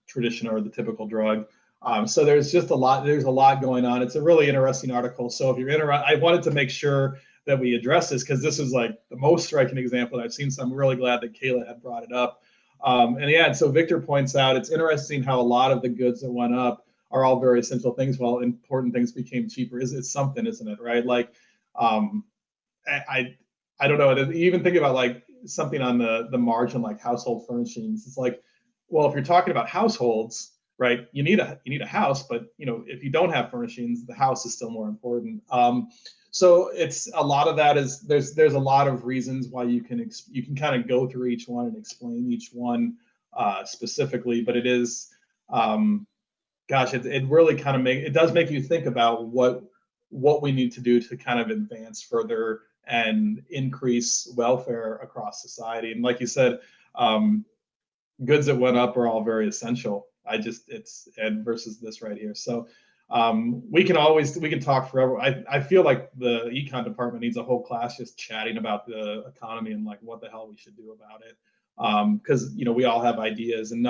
traditional or the typical drug. So there's just a lot going on. It's a really interesting article. So if you're interested, I wanted to make sure that we address this because this is like the most striking example that I've seen. So I'm really glad that Kayla had brought it up. And yeah, so Victor points out, it's interesting how a lot of the goods that went up are all very essential things, while important things became cheaper. It's something, isn't it? Right? Like, I don't know. Even think about like something on the margin like household furnishings. It's like, well, if you're talking about households, right, you need a house, but if you don't have furnishings, the house is still more important. So it's a lot of that is there's a lot of reasons why you can kind of go through each one and explain each one specifically, but it is gosh, it really kind of does make you think about what we need to do to kind of advance further and increase welfare across society. And like you said, goods that went up are all very essential. It's versus this right here. So we can talk forever. I feel like the econ department needs a whole class just chatting about the economy and like what the hell we should do about it. Because we all have ideas, and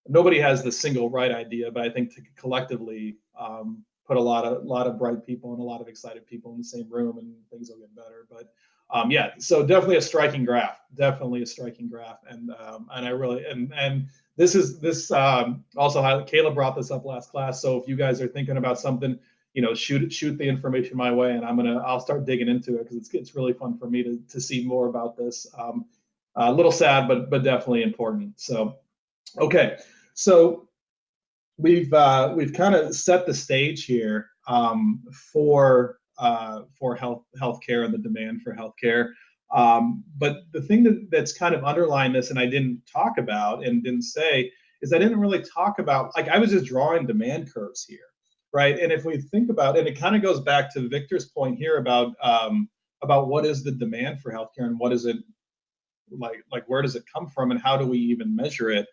nobody has the single right idea. But I think to collectively put a lot of bright people and a lot of excited people in the same room, and things will get better. But yeah, so definitely a striking graph. And I really and this also how Caleb brought this up last class. So if you guys are thinking about something, shoot the information my way, and I'll start digging into it, because it's really fun for me to see more about this. A little sad, but definitely important. So okay, so we've kind of set the stage here for healthcare and the demand for healthcare. But the thing that's kind of underlying this, and I didn't talk about and didn't say, is I didn't really talk about, like, I was just drawing demand curves here, right? And if we think about, and it kind of goes back to Victor's point here about what is the demand for healthcare, and what is it like where does it come from, and how do we even measure it?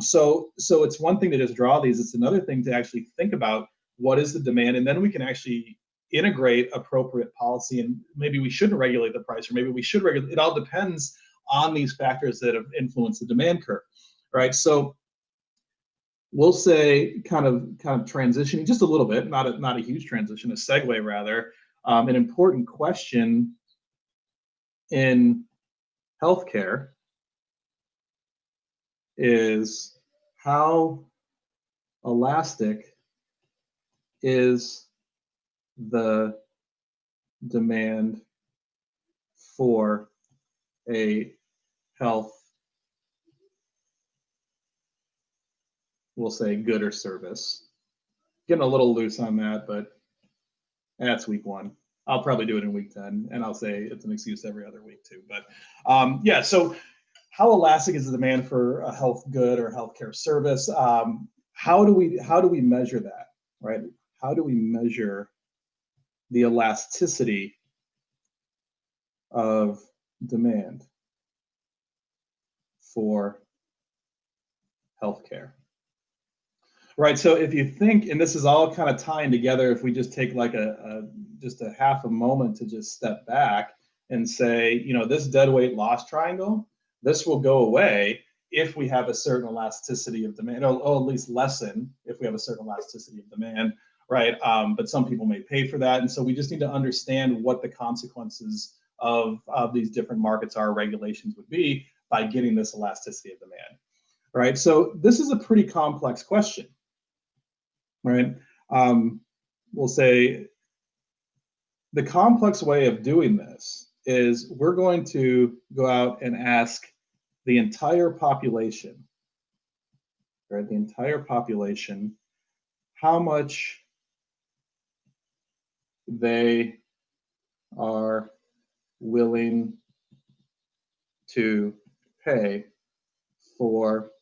So it's one thing to just draw these. It's another thing to actually think about what is the demand, and then we can actually integrate appropriate policy. And maybe we shouldn't regulate the price, or maybe we should regulate. It all depends on these factors that have influenced the demand curve, right? So we'll say kind of transitioning just a little bit, not a huge transition, a segue rather. An important question in healthcare is how elastic is the demand for a health, we'll say, good or service. Getting a little loose on that, but that's week 1. I'll probably do it in week 10, and I'll say it's an excuse every other week too. But yeah, so how elastic is the demand for a health good or healthcare service? How do we measure that, right? How do we measure the elasticity of demand for healthcare? Right. So if you think, and this is all kind of tying together, if we just take like just a half a moment to just step back and say, this deadweight loss triangle, this will go away if we have a certain elasticity of demand, or at least lessen if we have a certain elasticity of demand, right? But some people may pay for that. And so we just need to understand what the consequences of these different markets are, regulations would be, by getting this elasticity of demand, right? So this is a pretty complex question, right? We'll say the complex way of doing this is we're going to go out and ask the entire population, right? The entire population, how much they are willing to pay for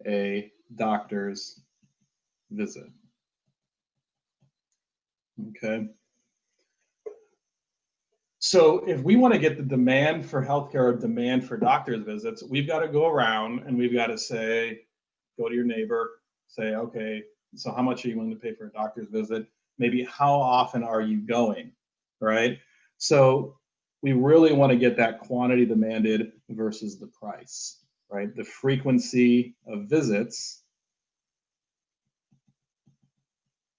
a doctor's visit. Okay. So if we want to get the demand for healthcare or demand for doctor's visits, we've got to go around and we've got to say, go to your neighbor, say, okay, so how much are you willing to pay for a doctor's visit? Maybe how often are you going, right? So we really want to get that quantity demanded versus the price, right? The frequency of visits,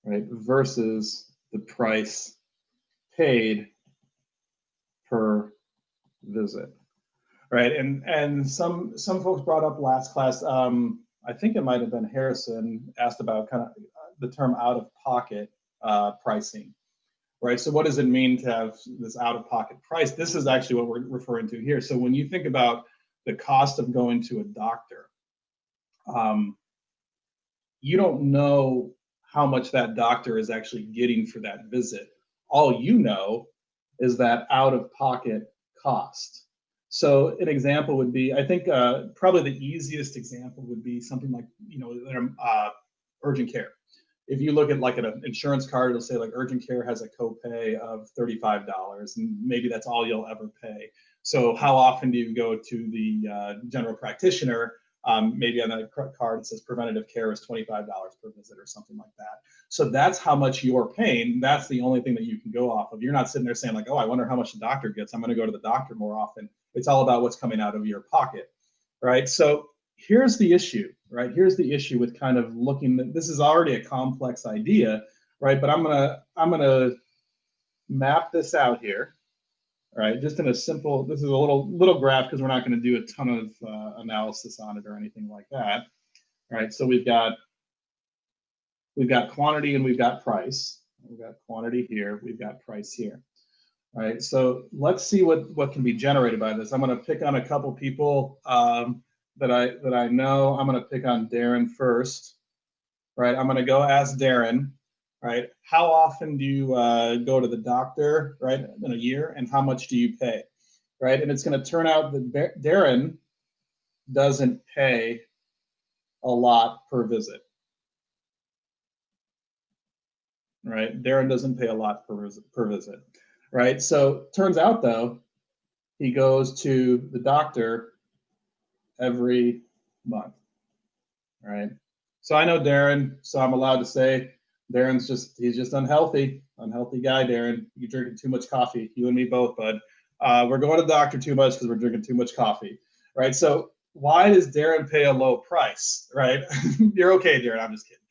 right, versus the price paid per visit, right? And some folks brought up last class, I think it might have been Harrison, asked about kind of the term out-of-pocket pricing, right? So what does it mean to have this out-of-pocket price? This is actually what we're referring to here. So when you think about the cost of going to a doctor, you don't know how much that doctor is actually getting for that visit. All you know is that out-of-pocket cost. So an example would be, I think probably the easiest example would be something like, urgent care. If you look at like an insurance card, it'll say like urgent care has a copay of $35, and maybe that's all you'll ever pay. So how often do you go to the general practitioner? Maybe on that card it says preventative care is $25 per visit or something like that. So that's how much you're paying. That's the only thing that you can go off of. You're not sitting there saying like, oh, I wonder how much the doctor gets. I'm going to go to the doctor more often. It's all about what's coming out of your pocket, right? So here's the issue, right? Here's the issue with kind of looking. This is already a complex idea, right? But I'm gonna map this out here. All right, just in a simple, this is a little graph because we're not going to do a ton of analysis on it or anything like that. All right, so we've got quantity and we've got price. We've got quantity here, we've got price here. All right, so let's see what can be generated by this. I'm going to pick on a couple people that I know. I'm going to pick on Darren first. Right, I'm going to go ask Darren. Right, how often do you go to the doctor, right, in a year, and how much do you pay, right? And it's going to turn out that Darren doesn't pay a lot per visit, right? Darren doesn't pay a lot per visit, right? So turns out though, he goes to the doctor every month, right? So I know Darren, so I'm allowed to say, Darren's he's just unhealthy guy, Darren. You're drinking too much coffee. You and me both, bud. We're going to the doctor too much because we're drinking too much coffee, right? So why does Darren pay a low price, right? You're okay, Darren, I'm just kidding.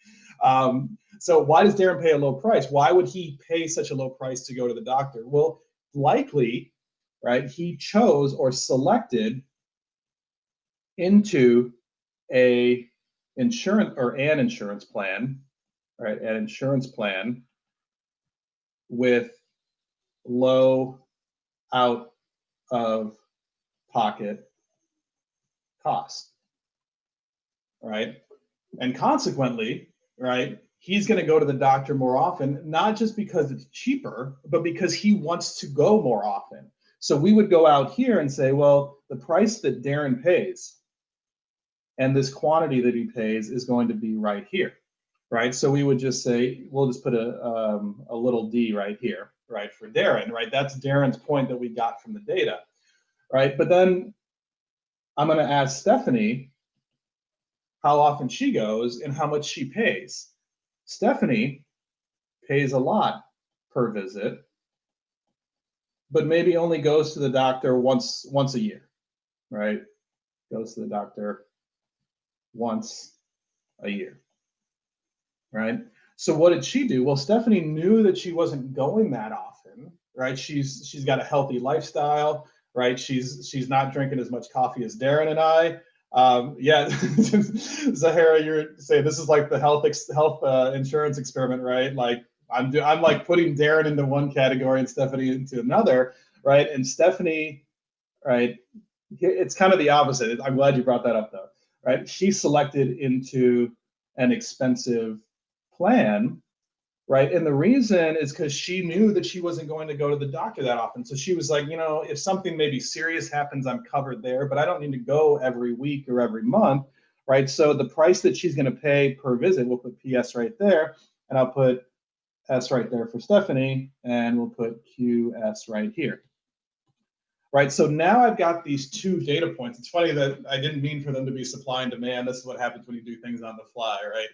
So why does Darren pay a low price? Why would he pay such a low price to go to the doctor? Well, likely, right, he chose or selected into an insurance plan, right, an insurance plan with low out-of-pocket cost, right? And consequently, right, he's going to go to the doctor more often, not just because it's cheaper, but because he wants to go more often. So we would go out here and say, well, the price that Darren pays and this quantity that he pays is going to be right here. Right, so we would just say, we'll just put a little d right here, right, for Darren, right? That's Darren's point that we got from the data, right? But then I'm going to ask Stephanie how often she goes and how much she pays. Stephanie pays a lot per visit, but maybe only goes to the doctor once a year, right? Goes to the doctor once a year. Right. So what did she do? Well, Stephanie knew that she wasn't going that often, right? She's got a healthy lifestyle, right? She's not drinking as much coffee as Darren and I. Yeah, Zahara, you're saying this is like the health insurance experiment, right? Like I'm like putting Darren into one category and Stephanie into another, right? And Stephanie, right? It's kind of the opposite. I'm glad you brought that up though, right? She selected into an expensive plan, right? And the reason is because she knew that she wasn't going to go to the doctor that often. So she was like, if something maybe serious happens, I'm covered there, but I don't need to go every week or every month, right? So the price that she's going to pay per visit, we'll put PS right there, and I'll put S right there for Stephanie, and we'll put QS right here. Right, so now I've got these two data points. It's funny that I didn't mean for them to be supply and demand. This is what happens when you do things on the fly, right?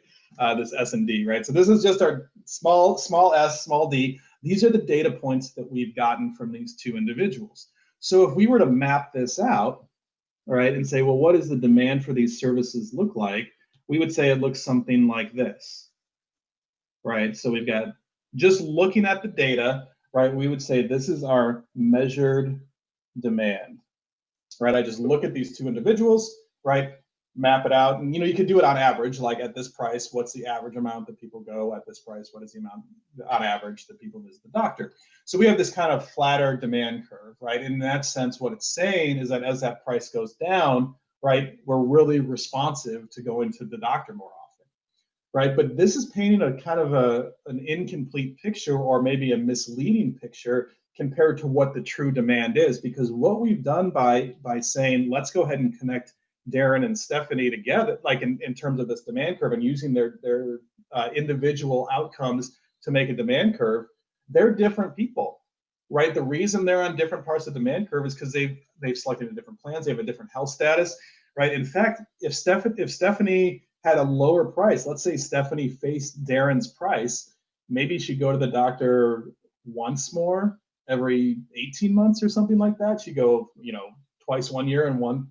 This S and D, right? So this is just our small s, small d. These are the data points that we've gotten from these two individuals. So if we were to map this out, right, and say, well, what does the demand for these services look like? We would say it looks something like this, right? So we've got, just looking at the data, right, we would say this is our measured demand, right? I just look at these two individuals, right? map it out. And, you could do it on average, like at this price, what's the average amount that people go at this price? What is the amount on average that people visit the doctor? So we have this kind of flatter demand curve, right? In that sense, what it's saying is that as that price goes down, right, we're really responsive to going to the doctor more often, right? But this is painting a kind of an incomplete picture, or maybe a misleading picture compared to what the true demand is. Because what we've done by saying, let's go ahead and connect Darren and Stephanie together, like in terms of this demand curve, and using their individual outcomes to make a demand curve, they're different people, right? The reason they're on different parts of the demand curve is because they've selected different plans. They have a different health status, right? In fact, if Stephanie had a lower price, let's say Stephanie faced Darren's price, maybe she'd go to the doctor once more every 18 months or something like that. She'd go, twice one year and one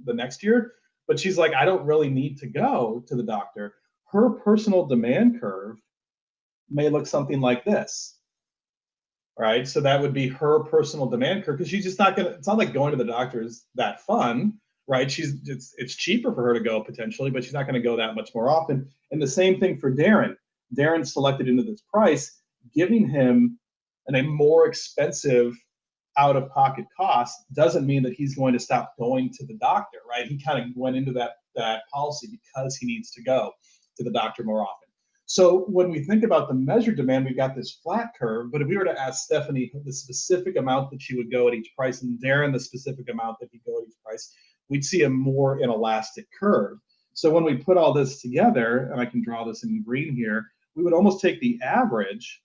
the next year. But she's like, I don't really need to go to the doctor. Her personal demand curve may look something like this, right? So that would be her personal demand curve, because she's just not gonna, it's not like going to the doctor is that fun, right? It's cheaper for her to go potentially, but she's not gonna go that much more often. And the same thing for Darren. Darren selected into this price, giving him a more expensive out-of-pocket cost doesn't mean that he's going to stop going to the doctor, right? He kind of went into that policy because he needs to go to the doctor more often. So when we think about the measured demand, we've got this flat curve, but if we were to ask Stephanie the specific amount that she would go at each price, and Darren the specific amount that he'd go at each price, we'd see a more inelastic curve. So when we put all this together, and I can draw this in green here, we would almost take the average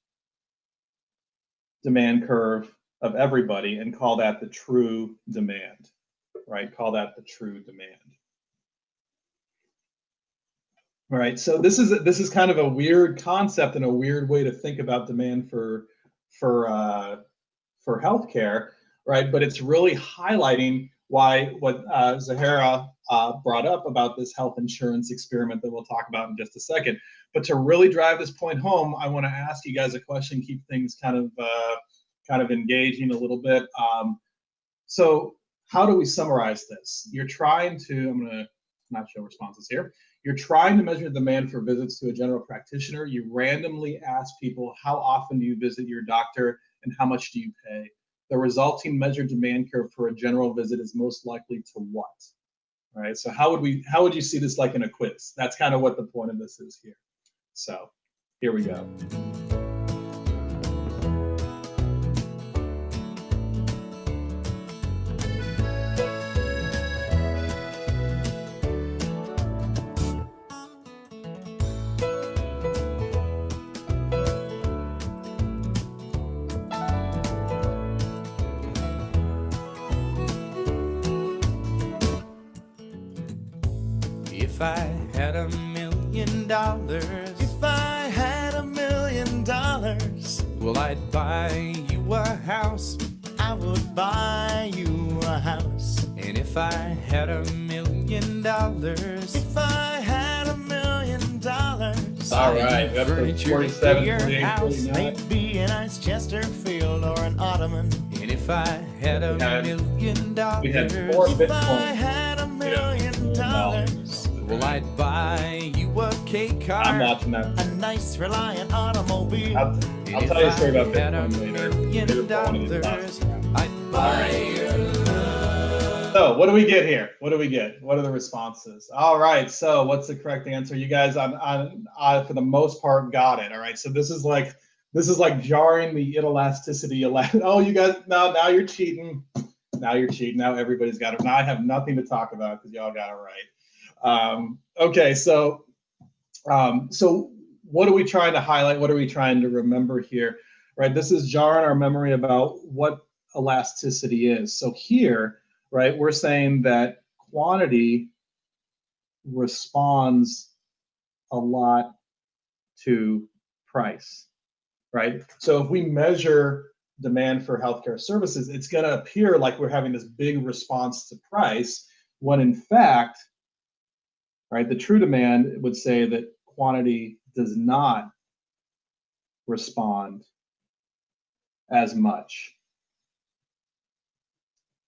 demand curve of everybody and call that the true demand, right? Call that the true demand. All right, so this is kind of a weird concept and a weird way to think about demand for healthcare, right? But it's really highlighting what Zahara brought up about this health insurance experiment that we'll talk about in just a second. But to really drive this point home, I want to ask you guys a question, keep things kind of engaging a little bit. So how do we summarize this? You're trying to, I'm gonna not show responses here. You're trying to measure demand for visits to a general practitioner. You randomly ask people, how often do you visit your doctor and how much do you pay? The resulting measured demand curve for a general visit is most likely to what? All right, so how would you see this like in a quiz? That's kind of what the point of this is here. So here we go. If I had $1 million, if I had $1 million, well, I'd buy you a house. I would buy you a house. And if I had $1 million, if I had $1 million, all right, we have to 47, 48, house, maybe a nice Chesterfield or an Ottoman. And if I had $1 million, we had 4 if I had $1 million, well, I'd buy you a K car. I'm watching that. A nice Reliant automobile. I'll tell you a story about Bitcoin later. I'd buy you love. So what do we get here? What do we get? What are the responses? All right. So what's the correct answer? You guys, for the most part, got it. All right. So this is like jarring the inelasticity. Oh, you guys, now you're cheating. Now you're cheating. Now everybody's got it. Now I have nothing to talk about because y'all got it right. Okay. So what are we trying to highlight? What are we trying to remember here? Right. This is jarring our memory about what elasticity is. So here, right, we're saying that quantity responds a lot to price, right? So if we measure demand for healthcare services, it's going to appear like we're having this big response to price, when in fact, right, the true demand would say that quantity does not respond as much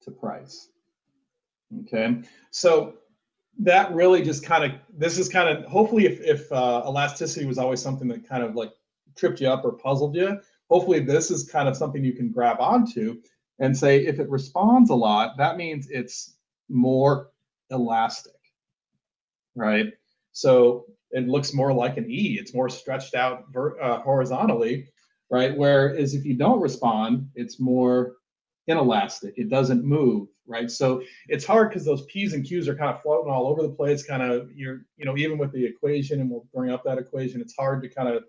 to price. Okay, so that really just kind of, this is kind of, hopefully if elasticity was always something that kind of like tripped you up or puzzled you, hopefully this is kind of something you can grab onto and say, if it responds a lot, that means it's more elastic, right? So it looks more like an E, it's more stretched out horizontally, right? Whereas if you don't respond, it's more inelastic, it doesn't move, right? So it's hard because those P's and Q's are kind of floating all over the place, kind of, even with the equation, and we'll bring up that equation, it's hard to kind of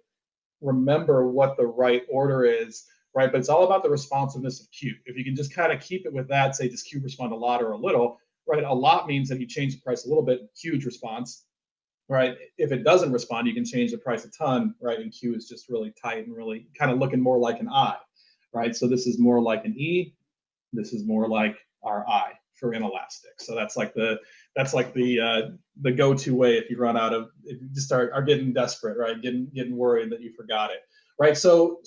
remember what the right order is, right? But it's all about the responsiveness of Q. If you can just kind of keep it with that, say, does Q respond a lot or a little, right? A lot means that you change the price a little bit, huge response, right? If it doesn't respond, you can change the price a ton, right? And Q is just really tight and really kind of looking more like an I, right? So this is more like an E, this is more like our I for inelastic. So that's like the go-to way if you run out of, if you just are getting desperate, right? Getting worried that you forgot it, right? So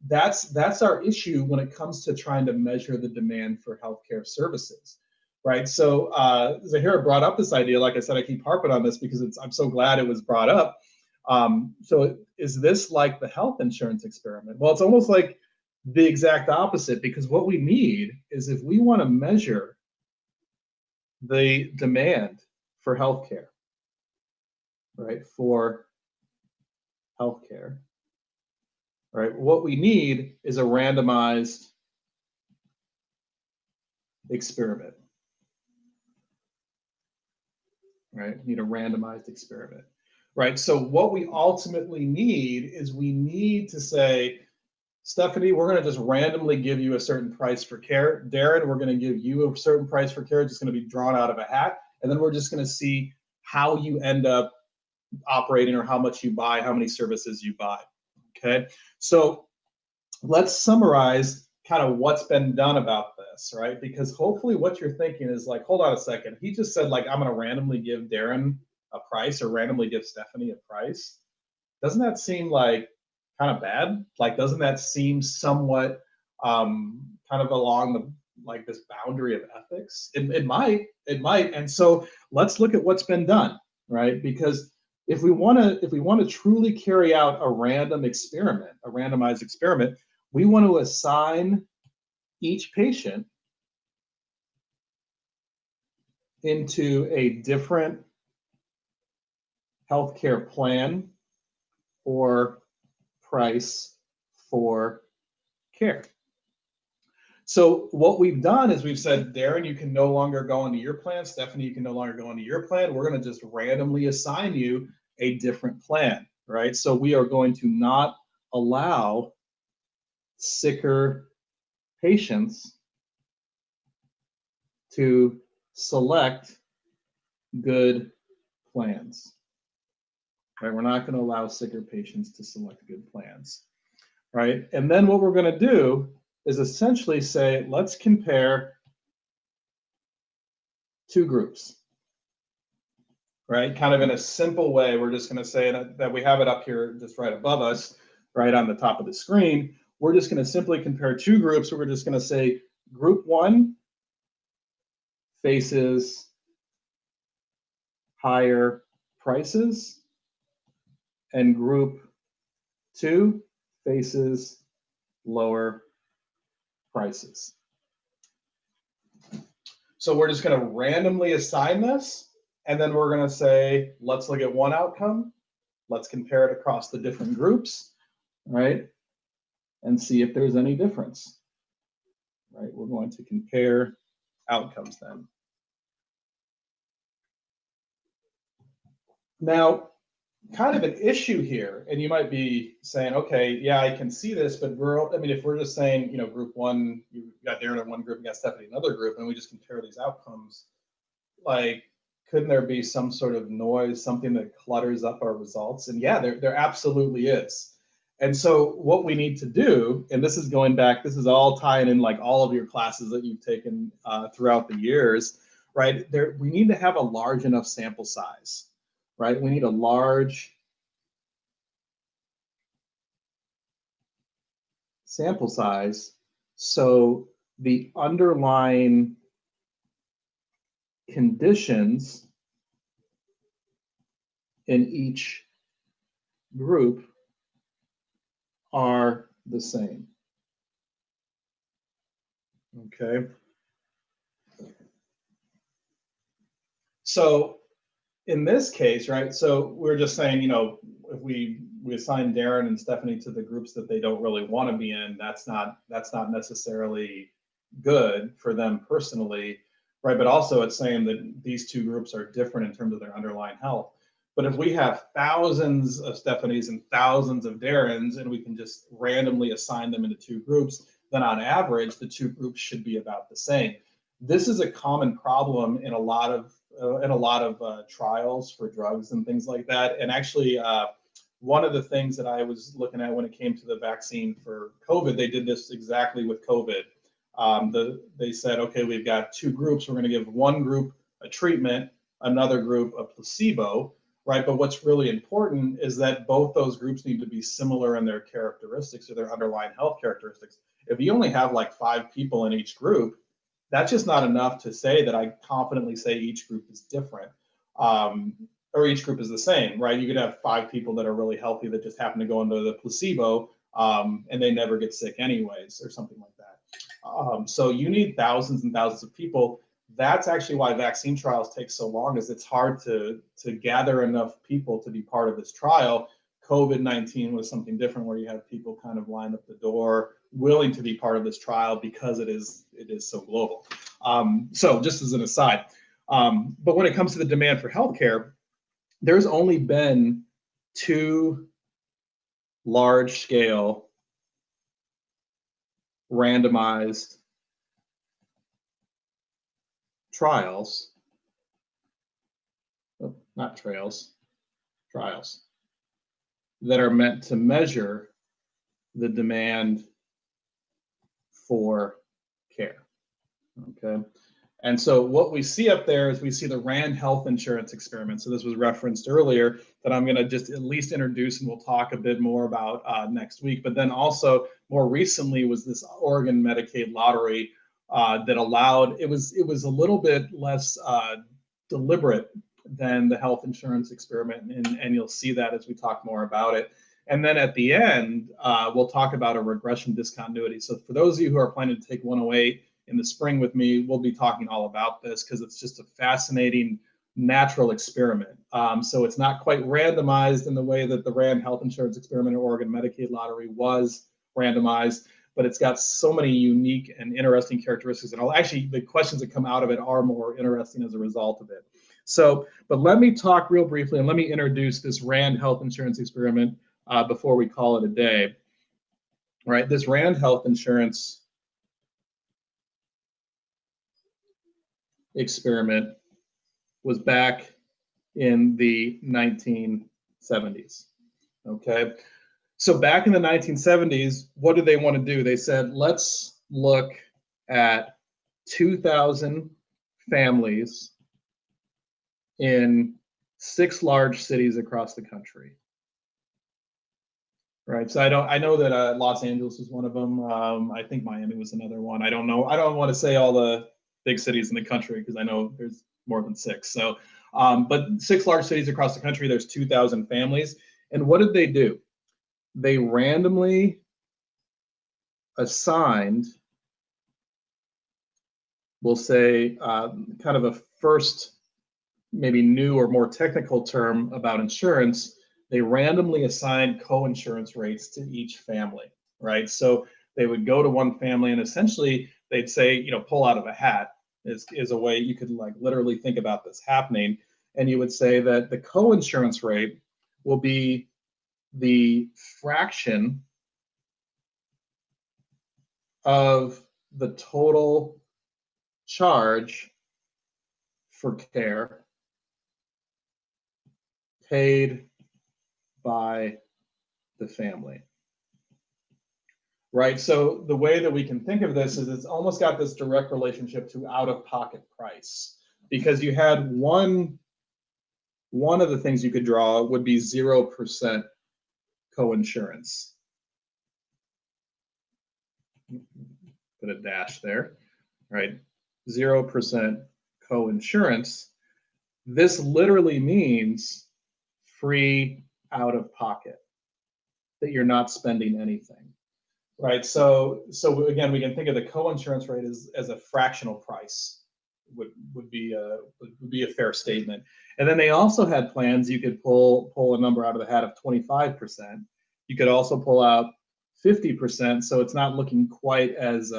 that's our issue when it comes to trying to measure the demand for healthcare services, right? So Zahira brought up this idea. Like I said, I keep harping on this because I'm so glad it was brought up. So is this like the health insurance experiment? Well, it's almost like the exact opposite, because what we need is, if we want to measure the demand for healthcare, right, for healthcare, right, what we need is a randomized experiment, right? We need a randomized experiment, right? So what we ultimately need is, we need to say, Stephanie, we're going to just randomly give you a certain price for care. Darren, we're going to give you a certain price for care. It's just going to be drawn out of a hat. And then we're just going to see how you end up operating, or how much you buy, how many services you buy. Okay. So let's summarize kind of what's been done about this, right? Because hopefully what you're thinking is like, hold on a second. He just said, like, I'm going to randomly give Darren a price, or randomly give Stephanie a price. Doesn't that seem like kind of bad? Like, doesn't that seem somewhat kind of along the, like, this boundary of ethics? It might. And so let's look at what's been done, right? Because if we want to truly carry out a random experiment, a randomized experiment, we want to assign each patient into a different healthcare plan or price for care. So what we've done is we've said, Darren, you can no longer go into your plan. Stephanie, you can no longer go into your plan. We're going to just randomly assign you a different plan, right? So we are going to not allow sicker patients to select good plans. Right? We're not going to allow sicker patients to select good plans, right? And then what we're going to do is essentially say, let's compare two groups, right? Kind of in a simple way. We're just going to say that we have it up here just right above us, right on the top of the screen. We're just going to simply compare two groups. So we're just going to say group one faces higher prices, and group two faces lower prices. So we're just going to randomly assign this, and then we're going to say, let's look at one outcome. Let's compare it across the different groups, right? And see if there's any difference, right? We're going to compare outcomes then. Now, kind of an issue here, and you might be saying, okay, yeah, I can see this, but if we're just saying, group one, you got Darren in one group, you got Stephanie in another group, and we just compare these outcomes, like, couldn't there be some sort of noise, something that clutters up our results? And yeah, there absolutely is. And so what we need to do, and this is going back, this is all tying in like all of your classes that you've taken throughout the years, right? We need to have a large enough sample size, right? We need a large sample size so the underlying conditions in each group are the same. Okay. So in this case, right, so we're just saying, you know, if we assign Darren and Stephanie to the groups that they don't really want to be in, that's not necessarily good for them personally, right? But also it's saying that these two groups are different in terms of their underlying health. But if we have thousands of Stephanies and thousands of Darrens, and we can just randomly assign them into two groups, then on average, the two groups should be about the same. This is a common problem in a lot of trials for drugs and things like that. And actually, one of the things that I was looking at when it came to the vaccine for COVID, they did this exactly with COVID. They said, okay, we've got two groups. We're going to give one group a treatment, another group a placebo, right? But what's really important is that both those groups need to be similar in their characteristics or their underlying health characteristics. If you only have like 5 people in each group, that's just not enough to say that I confidently say each group is different, or each group is the same, right? You could have 5 people that are really healthy that just happen to go into the placebo, and they never get sick anyways, or something like that. So you need thousands and thousands of people. That's actually why vaccine trials take so long, is it's hard to gather enough people to be part of this trial. COVID-19 was something different, where you have people kind of lined up the door willing to be part of this trial because it is so global. So just as an aside, but when it comes to the demand for healthcare, there's only been 2 large-scale randomized trials, not trails, trials, that are meant to measure the demand for care. Okay. And so what we see up there is we see the RAND health insurance experiment. So this was referenced earlier, that I'm going to just at least introduce, and we'll talk a bit more about next week. But then also more recently was this Oregon Medicaid lottery that allowed, it was a little bit less deliberate than the health insurance experiment, and you'll see that as we talk more about it. And then at the end, we'll talk about a regression discontinuity. So for those of you who are planning to take 108 in the spring with me, we'll be talking all about this, because it's just a fascinating natural experiment. So it's not quite randomized in the way that the RAND health insurance experiment or Oregon Medicaid lottery was randomized, but it's got so many unique and interesting characteristics. And actually, the questions that come out of it are more interesting as a result of it. So, but let me talk real briefly, and let me introduce this RAND health insurance experiment before we call it a day. Right, this RAND health insurance experiment was back in the 1970s. Okay, so back in the 1970s, what did they want to do? They said, let's look at 2,000 families in 6 large cities across the country. Right, so I know that Los Angeles is one of them. I think Miami was another one. I don't know. I don't want to say all the big cities in the country, because I know there's more than 6. So, but 6 large cities across the country, there's 2,000 families. And what did they do? They randomly assigned, we'll say, kind of a first, maybe new or more technical term about insurance. They randomly assigned co-insurance rates to each family, right? So they would go to one family, and essentially they'd say, you know, pull out of a hat is a way you could like literally think about this happening. And you would say that the co-insurance rate will be the fraction of the total charge for care paid by the family. Right, so the way that we can think of this is it's almost got this direct relationship to out-of-pocket price, because you had one of the things you could draw would be 0% co-insurance. Put a dash there, right? 0% co-insurance. This literally means free out of pocket, that you're not spending anything, right? So again, we can think of the co-insurance rate as a fractional price would be a fair statement. And then they also had plans you could pull a number out of the hat of 25%. You could also pull out 50%, so it's not looking quite as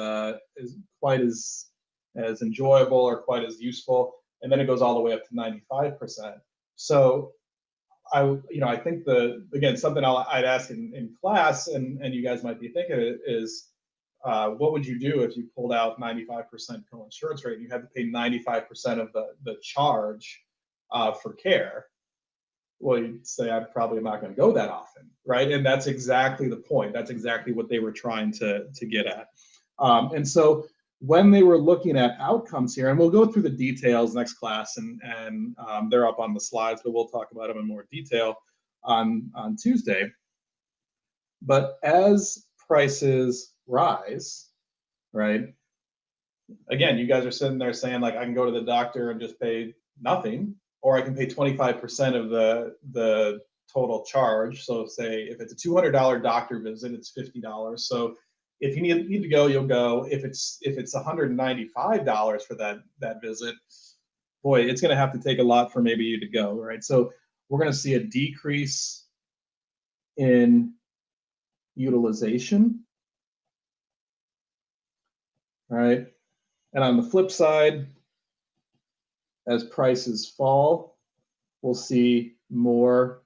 enjoyable or quite as useful. And then it goes all the way up to 95%. So I think again, something I'd ask in class, and you guys might be thinking is, what would you do if you pulled out 95% co-insurance rate and you had to pay 95% of the charge for care? Well, you'd say, I'm probably not going to go that often, right? And that's exactly the point. That's exactly what they were trying to get at. And so when they were looking at outcomes here, and we'll go through the details next class, and they're up on the slides, but we'll talk about them in more detail on Tuesday. But as prices rise, right? Again, you guys are sitting there saying, like, I can go to the doctor and just pay nothing, or I can pay 25% of the total charge. So say if it's a $200 doctor visit, it's $50. So if you need to go, you'll go. If it's $195 for that visit, boy, it's going to have to take a lot for maybe you to go, right? So we're going to see a decrease in utilization, right? And on the flip side, as prices fall, we'll see more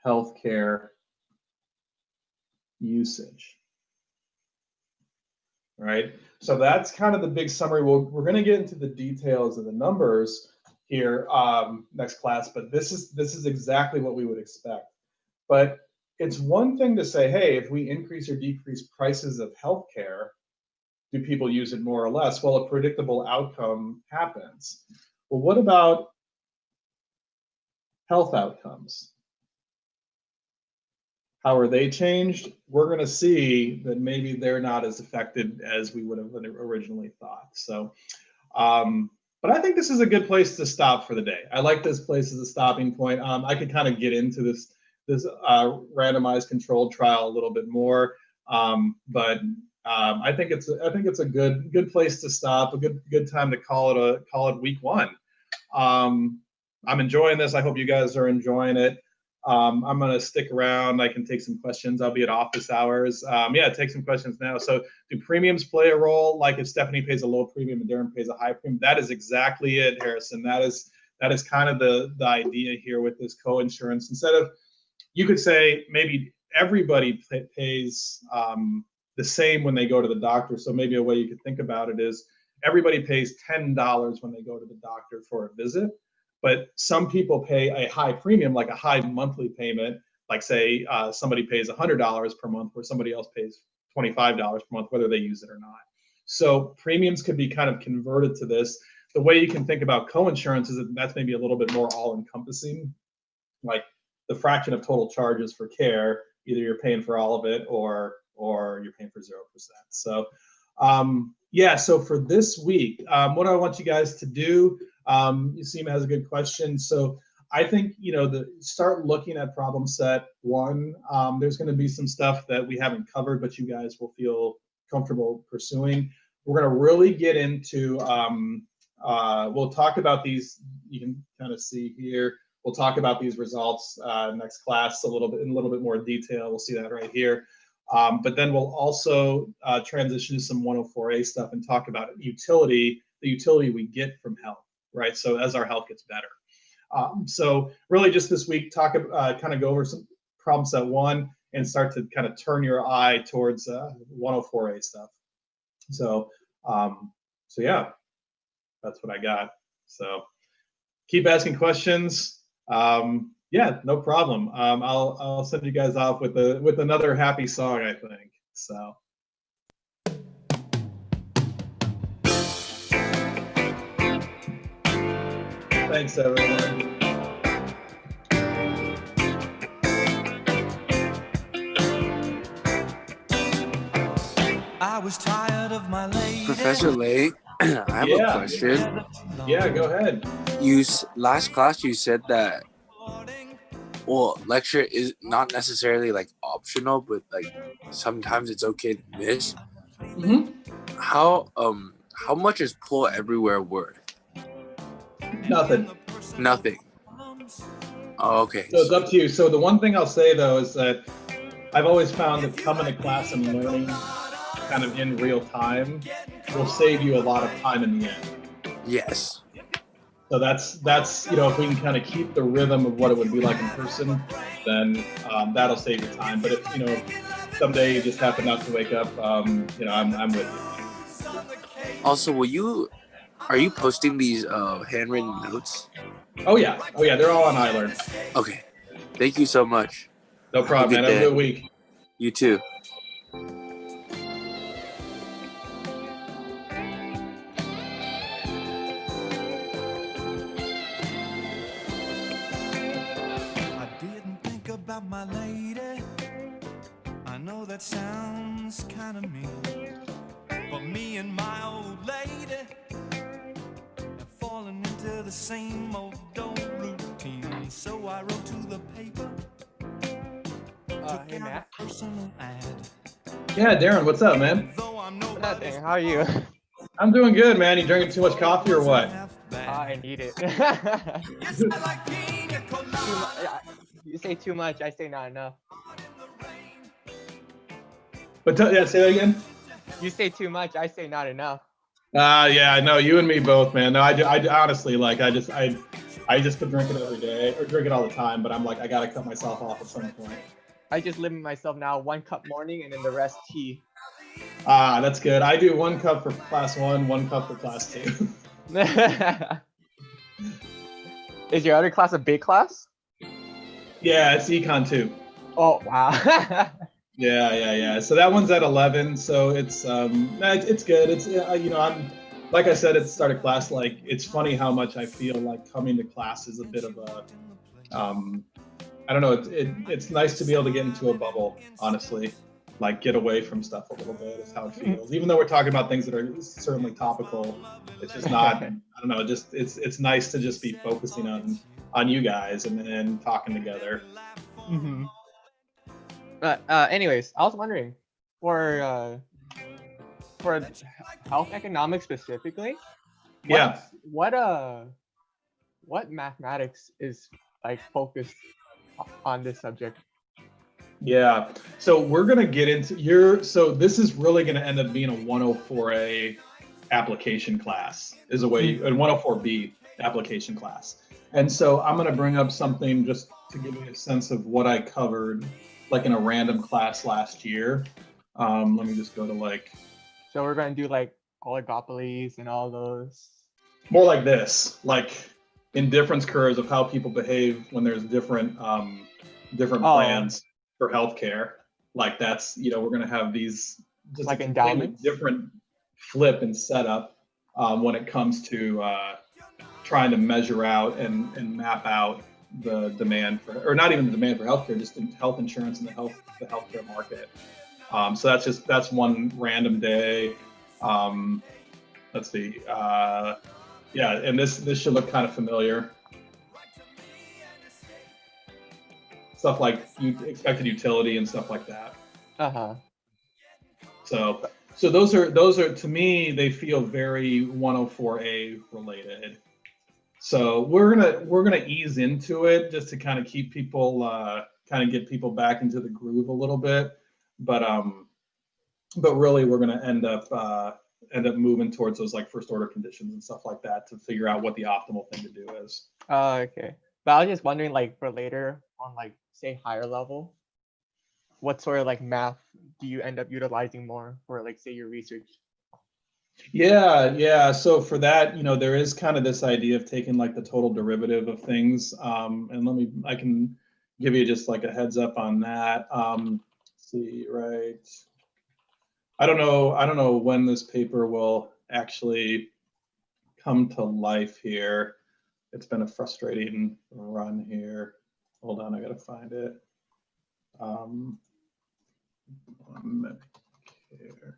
healthcare usage. Right? So that's kind of the big summary. We're going to get into the details of the numbers here next class, but this is exactly what we would expect. But it's one thing to say, hey, if we increase or decrease prices of healthcare, do people use it more or less? Well, a predictable outcome happens. Well, what about health outcomes? How are they changed? We're going to see that maybe they're not as affected as we would have originally thought. So, but I think this is a good place to stop for the day. I like this place as a stopping point. I could kind of get into this randomized controlled trial a little bit more, but I think it's a good place to stop. A good time to call it week one. I'm enjoying this. I hope you guys are enjoying it. I'm going to stick around. I can take some questions. I'll be at office hours. Yeah, take some questions now. So do premiums play a role? Like if Stephanie pays a low premium and Darren pays a high premium? That is exactly it, Harrison. That is kind of the idea here with this co-insurance. Instead of, you could say maybe everybody pays the same when they go to the doctor. So maybe a way you could think about it is everybody pays $10 when they go to the doctor for a visit. But some people pay a high premium, like a high monthly payment, like say somebody pays $100 per month, where somebody else pays $25 per month, whether they use it or not. So premiums could be kind of converted to this. The way you can think about co-insurance is that that's maybe a little bit more all-encompassing, like the fraction of total charges for care, either you're paying for all of it or you're paying for 0%. So yeah, so for this week, what I want you guys to do, Yasima has a good question. So I think, start looking at problem set one. There's going to be some stuff that we haven't covered, but you guys will feel comfortable pursuing. We're going to really get into, we'll talk about these, you can kind of see here. We'll talk about these results next class in a little bit more detail. We'll see that right here. But then we'll also transition to some 104A stuff and talk about the utility we get from health, right? So as our health gets better. So really just this week, kind of go over some problem set one and start to kind of turn your eye towards 104A stuff. So yeah, that's what I got. So keep asking questions. Yeah, no problem. I'll send you guys off with another happy song, I think. So. Thanks, everyone. I was tired of my lady. Professor Lay, I have a question. Yeah, go ahead. Last class you said that well, lecture is not necessarily like optional, but like sometimes it's okay to miss. Mm-hmm. How much is Pull Everywhere worth? Nothing. Nothing. Oh, okay. So it's up to you. So the one thing I'll say though is that I've always found that coming to class and learning kind of in real time will save you a lot of time in the end. Yes. So that's if we can kind of keep the rhythm of what it would be like in person, then that'll save you time. But if someday you just happen not to wake up, I'm with you. Also, are you posting these handwritten notes? Oh yeah, they're all on iLearn. Okay. Thank you so much. No problem, man. Have a good week. You too. I didn't think about my lady. I know that sounds kind of mean, but me and my old lady have fallen into the same old routine. So I wrote to the paper. Hey Matt. Personal ad. Yeah, Darren, what's up, man? Nothing. How are you? I'm doing good, man. You drinking too much coffee or what? I need it. You say too much, I say not enough. But say that again. You say too much, I say not enough. Yeah, I know you and me both, man. No, I honestly I just could drink it every day or drink it all the time, but I'm like I gotta cut myself off at some point. I just limit myself now 1 cup morning and then the rest tea. That's good. I do 1 cup for class 1, 1 cup for class 2. Is your other class a big class? Yeah, it's econ 2. Oh wow. Yeah. So that one's at 11. So it's good. It's I'm like I said at the start of class. Like it's funny how much I feel like coming to class is a bit of a I don't know. It's nice to be able to get into a bubble, honestly. Like get away from stuff a little bit is how it feels. Even though we're talking about things that are certainly topical, it's just not. I don't know. Just it's nice to just be focusing on you guys and talking together. Mm-hmm. But anyways, I was wondering for health economics specifically. What mathematics is like focused on this subject? Yeah. So we're gonna get into so this is really gonna end up being a 104A application class is a way a 104B application class. And so I'm gonna bring up something just to give you a sense of what I covered like in a random class last year. Let me just go to like. So we're gonna do like oligopolies and all those. More like this, like indifference curves of how people behave when there's different plans for healthcare. Like that's we're gonna have these just like endowments, different flip and setup when it comes to trying to measure out and map out the demand for, or not even the demand for healthcare, just in health insurance and the healthcare market. So that's one random day. Let's see. Yeah, and this should look kind of familiar. Stuff like expected utility and stuff like that. So those are to me, they feel very 104A related. So we're gonna ease into it just to kind of keep people kind of get people back into the groove a little bit, but really we're gonna end up moving towards those like first order conditions and stuff like that to figure out what the optimal thing to do is. Okay. But I was just wondering, like for later on, like say higher level, what sort of like math do you end up utilizing more for like say your research? Yeah. So for that, there is kind of this idea of taking like the total derivative of things. And I can give you just like a heads up on that. Let's see, right. I don't know when this paper will actually come to life here. It's been a frustrating run here. Hold on, I gotta find it. 1 minute here.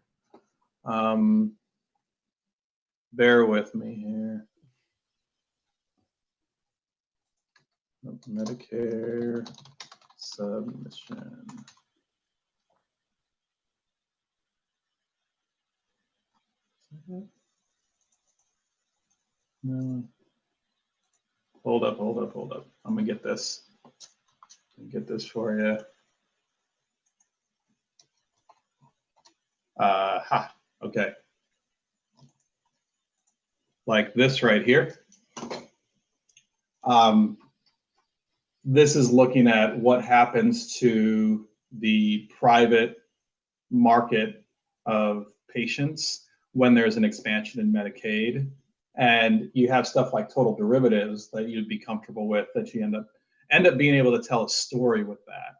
Bear with me here. Medicare submission. No. Hold up. I'm gonna get this. For you. Okay. Like this right here. This is looking at what happens to the private market of patients when there's an expansion in Medicaid. And you have stuff like total derivatives that you'd be comfortable with, that you end up being able to tell a story with that.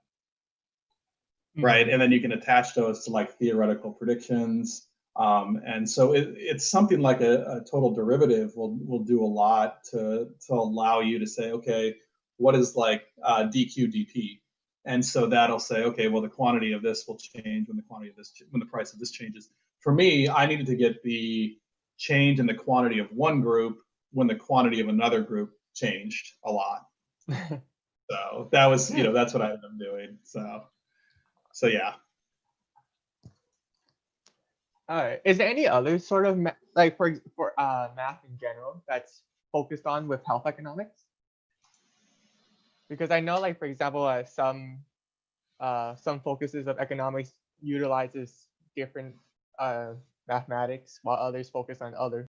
Right. And then you can attach those to like theoretical predictions. And so it's something like a total derivative will do a lot to allow you to say, okay, what is like DQDP? And so that'll say, okay, well, the quantity of this will change when the price of this changes. For me, I needed to get the change in the quantity of one group when the quantity of another group changed a lot. So that was, that's what I ended up doing. So yeah. All right. Is there any other sort of like for math in general that's focused on with health economics? Because I know, like for example, some focuses of economics utilizes different mathematics, while others focus on other